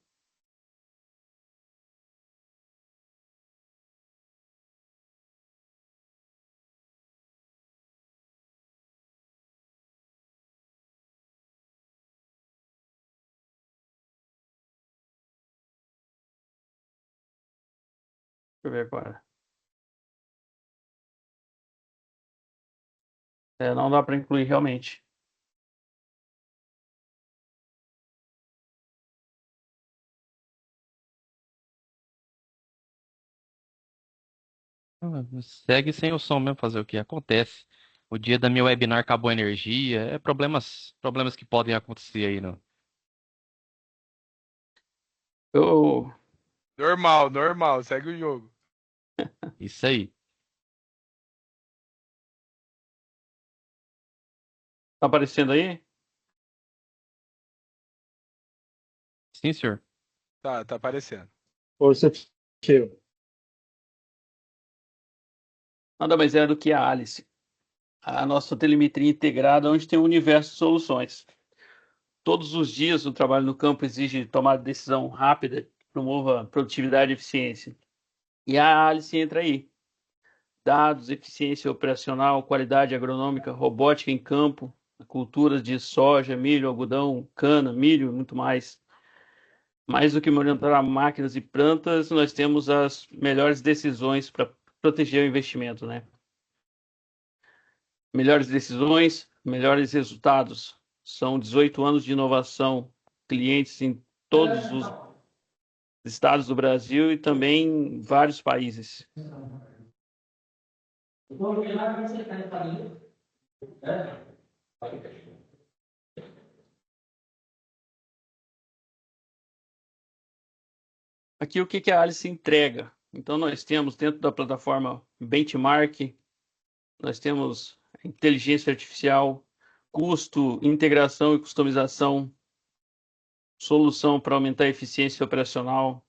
Speaker 1: eu ver agora. Não dá para incluir realmente.
Speaker 3: Segue sem o som mesmo, fazer o que acontece. O dia da minha webinar acabou a energia. É problemas que podem acontecer aí, não?
Speaker 1: Eu...
Speaker 9: Normal, normal, segue o jogo.
Speaker 3: Isso aí.
Speaker 1: Tá aparecendo aí?
Speaker 3: Sim, senhor.
Speaker 9: Tá aparecendo.
Speaker 4: Força tio.
Speaker 1: Nada mais é do que a Alice, a nossa telemetria integrada, onde tem um universo de soluções. Todos os dias o trabalho no campo exige tomar decisão rápida, que promova produtividade e eficiência. E a Alice entra aí. Dados, eficiência operacional, qualidade agronômica, robótica em campo, culturas de soja, milho, algodão, cana, milho, muito mais. Mais do que monitorar máquinas e plantas, nós temos as melhores decisões para proteger o investimento, né? Melhores decisões, melhores resultados. São 18 anos de inovação, clientes em todos os estados do Brasil e também em vários países. Aqui o que a Alice entrega? Então nós temos dentro da plataforma Benchmark, nós temos inteligência artificial, custo, integração e customização, solução para aumentar a eficiência operacional,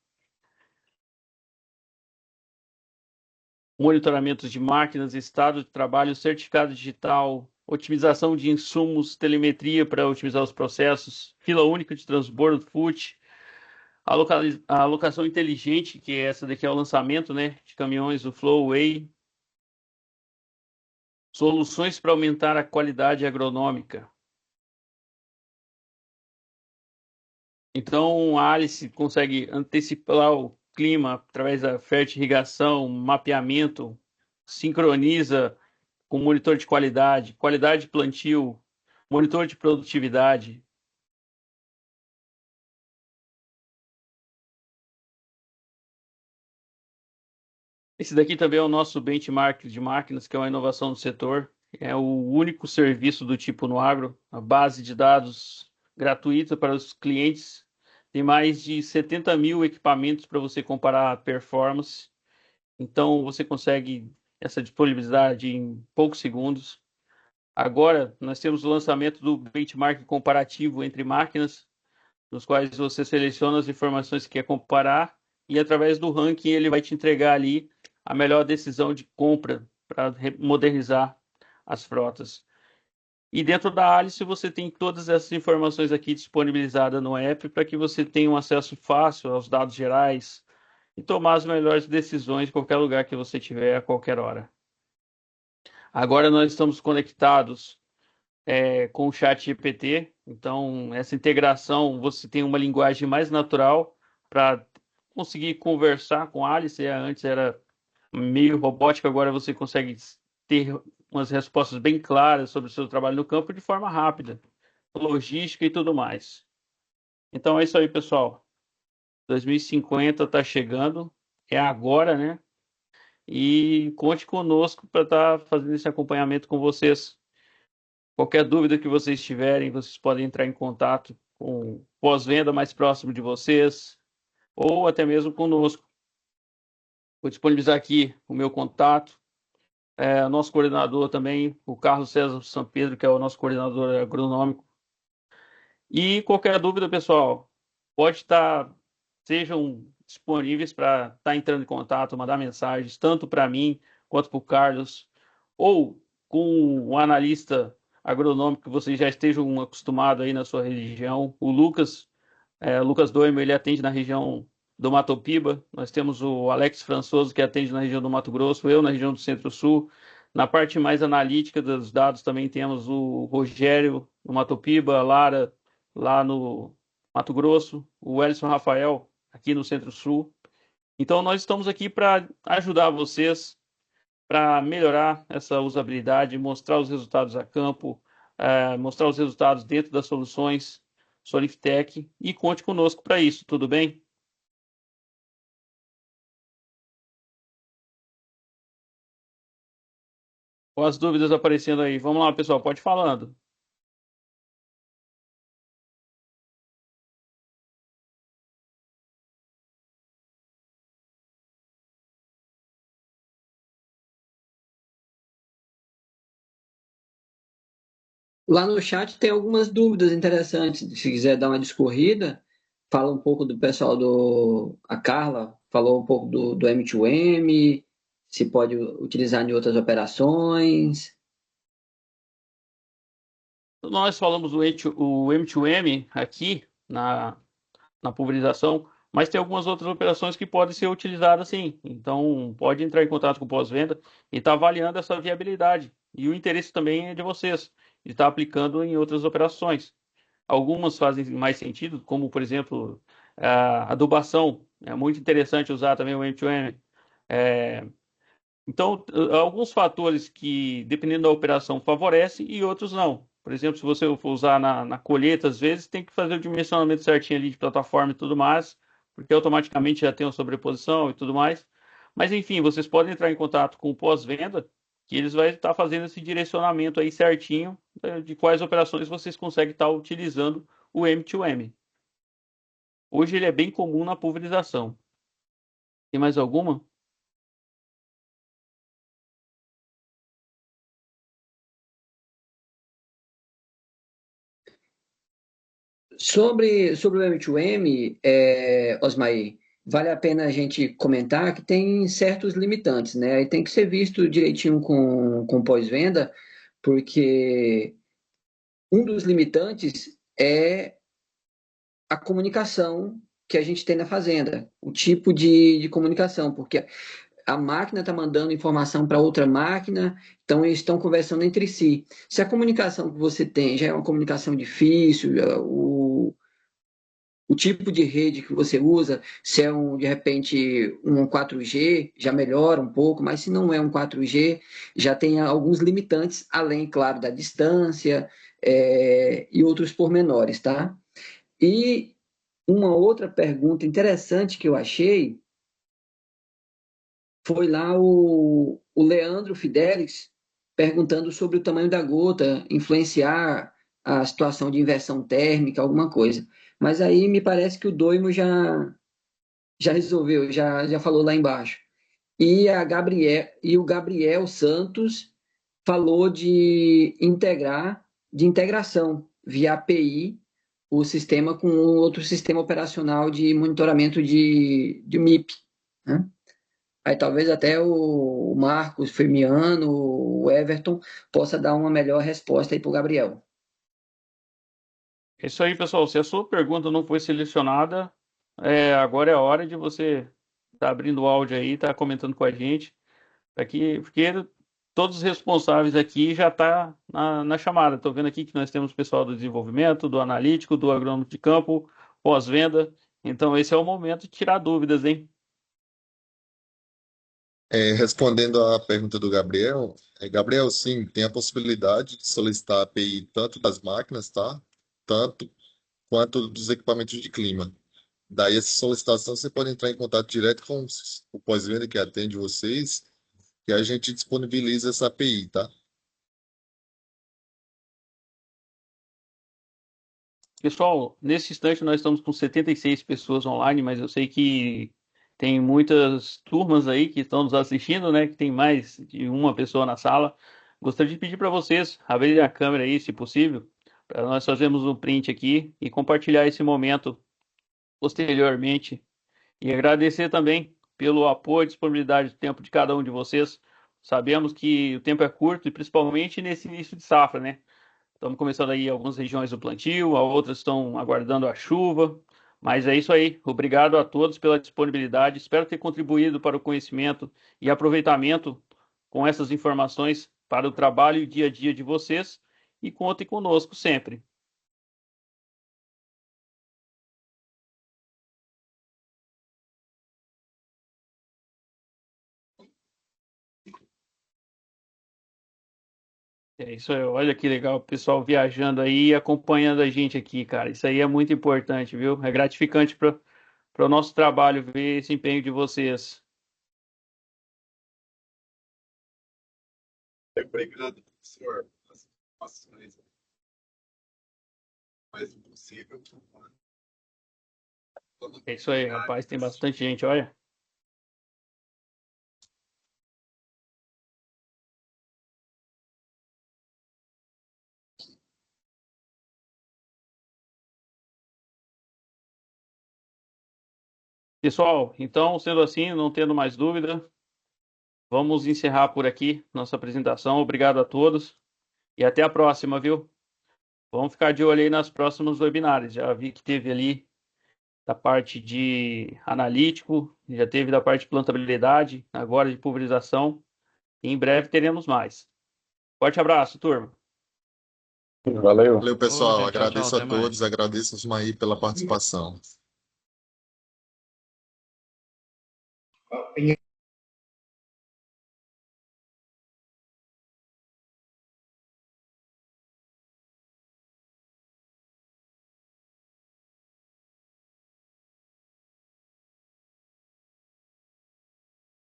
Speaker 1: monitoramento de máquinas, estado de trabalho, certificado digital, otimização de insumos, telemetria para otimizar os processos, fila única de transbordo, FUT, a alocação inteligente, que essa daqui é o lançamento, né, de caminhões do Flowway, soluções para aumentar a qualidade agronômica. Então, a Alice consegue antecipar o clima através da fertirrigação, mapeamento, sincroniza com monitor de qualidade, qualidade de plantio, monitor de produtividade. Esse daqui também é o nosso benchmark de máquinas, que é uma inovação do setor. É o único serviço do tipo no agro, a base de dados gratuita para os clientes. Tem mais de 70 mil equipamentos para você comparar a performance. Então, você consegue essa disponibilidade em poucos segundos. Agora, nós temos o lançamento do benchmark comparativo entre máquinas, nos quais você seleciona as informações que quer comparar e, através do ranking, ele vai te entregar ali a melhor decisão de compra para modernizar as frotas. E dentro da Alice você tem todas essas informações aqui disponibilizadas no app para que você tenha um acesso fácil aos dados gerais e tomar as melhores decisões em qualquer lugar que você tiver, a qualquer hora. Agora nós estamos conectados com o chat GPT, então essa integração, você tem uma linguagem mais natural para conseguir conversar com a Alice. Antes era meio robótica, agora você consegue ter umas respostas bem claras sobre o seu trabalho no campo de forma rápida, logística e tudo mais. Então é isso aí, pessoal. 2050 está chegando, é agora, né? E conte conosco para estar fazendo esse acompanhamento com vocês. Qualquer dúvida que vocês tiverem, vocês podem entrar em contato com o pós-venda mais próximo de vocês, ou até mesmo conosco. Vou disponibilizar aqui o meu contato. Nosso coordenador também, o Carlos César São Pedro, que é o nosso coordenador agronômico. E qualquer dúvida, pessoal, sejam disponíveis para estar entrando em contato, mandar mensagens, tanto para mim quanto para o Carlos, ou com o analista agronômico que vocês já estejam acostumados aí na sua região. O Lucas Doimo, ele atende na região do Mato Piba. Nós temos o Alex Françoso, que atende na região do Mato Grosso, eu na região do Centro-Sul. Na parte mais analítica dos dados também temos o Rogério no Mato Piba, a Lara lá no Mato Grosso, o Elson Rafael aqui no Centro-Sul. Então, nós estamos aqui para ajudar vocês para melhorar essa usabilidade, mostrar os resultados a campo, mostrar os resultados dentro das soluções Soliftech e conte conosco para isso, tudo bem? Com as dúvidas aparecendo aí. Vamos lá, pessoal, pode ir falando.
Speaker 6: Lá no chat tem algumas dúvidas interessantes. Se quiser dar uma discorrida, fala um pouco do pessoal do. A Carla falou um pouco do M2M, se pode utilizar em outras operações.
Speaker 1: Nós falamos o M2M aqui na pulverização, mas tem algumas outras operações que podem ser utilizadas sim. Então, pode entrar em contato com o pós-venda e estar avaliando essa viabilidade. E o interesse também é de vocês, de estar aplicando em outras operações. Algumas fazem mais sentido, como, por exemplo, a adubação. É muito interessante usar também o M2M. Então, alguns fatores que, dependendo da operação, favorecem e outros não. Por exemplo, se você for usar na colheita, às vezes tem que fazer o dimensionamento certinho ali de plataforma e tudo mais, porque automaticamente já tem uma sobreposição e tudo mais. Mas, enfim, vocês podem entrar em contato com o pós-venda, que eles vão estar fazendo esse direcionamento aí certinho de quais operações vocês conseguem estar utilizando o M2M. Hoje ele é bem comum na pulverização. Tem mais alguma?
Speaker 6: Sobre o M2M, Osmaí, vale a pena a gente comentar que tem certos limitantes, né? E tem que ser visto direitinho com pós-venda, porque um dos limitantes é a comunicação que a gente tem na fazenda, o tipo de comunicação, porque a máquina está mandando informação para outra máquina, então eles estão conversando entre si. Se a comunicação que você tem já é uma comunicação difícil, o tipo de rede que você usa, se é de repente um 4G, já melhora um pouco, mas se não é um 4G, já tem alguns limitantes, além, claro, da distância, e outros pormenores, tá? E uma outra pergunta interessante que eu achei foi lá o Leandro Fidelis perguntando sobre o tamanho da gota influenciar a situação de inversão térmica, alguma coisa. Mas aí me parece que o Doimo já resolveu, já falou lá embaixo. E o Gabriel Santos falou de integração via API, o sistema com outro sistema operacional de monitoramento de MIP, né? Aí talvez até o Marcos Firmiano, o Everton, possa dar uma melhor resposta aí para o Gabriel.
Speaker 1: É isso aí, pessoal. Se a sua pergunta não foi selecionada, agora é a hora de você estar abrindo o áudio aí, estar comentando com a gente, porque todos os responsáveis aqui já estão na chamada. Estou vendo aqui que nós temos o pessoal do desenvolvimento, do analítico, do agrônomo de campo, pós-venda. Então, esse é o momento de tirar dúvidas, hein?
Speaker 5: Respondendo à pergunta do Gabriel, Gabriel, sim, tem a possibilidade de solicitar a API tanto das máquinas, tá? Tanto quanto dos equipamentos de clima. Daí, essa solicitação, você pode entrar em contato direto com o pós-venda que atende vocês, que a gente disponibiliza essa API, tá?
Speaker 1: Pessoal, nesse instante nós estamos com 76 pessoas online, mas eu sei que tem muitas turmas aí que estão nos assistindo, né? Que tem mais de uma pessoa na sala. Gostaria de pedir para vocês abrirem a câmera aí, se possível, para nós fazermos um print aqui e compartilhar esse momento posteriormente. E agradecer também pelo apoio e disponibilidade de tempo de cada um de vocês. Sabemos que o tempo é curto e principalmente nesse início de safra, né? Estamos começando aí algumas regiões do plantio, outras estão aguardando a chuva. Mas é isso aí. Obrigado a todos pela disponibilidade. Espero ter contribuído para o conhecimento e aproveitamento com essas informações para o trabalho e dia a dia de vocês. E contem conosco sempre. É isso aí, olha que legal, o pessoal viajando aí e acompanhando a gente aqui, cara. Isso aí é muito importante, viu? É gratificante para o nosso trabalho ver esse empenho de vocês.
Speaker 5: Obrigado, senhor, pelas informações mais possível.
Speaker 1: É isso aí, rapaz, tem bastante gente, olha. Pessoal, então, sendo assim, não tendo mais dúvida, vamos encerrar por aqui nossa apresentação. Obrigado a todos e até a próxima, viu? Vamos ficar de olho aí nas próximos webinários. Já vi que teve ali da parte de analítico, já teve da parte de plantabilidade, agora de pulverização. E em breve teremos mais. Forte abraço, turma.
Speaker 4: Valeu.
Speaker 5: Valeu,
Speaker 3: Ô,
Speaker 5: pessoal.
Speaker 3: gente, tchau, tchau,
Speaker 5: Agradeço a
Speaker 3: até mais.
Speaker 5: todos, agradeço os Maí pela participação.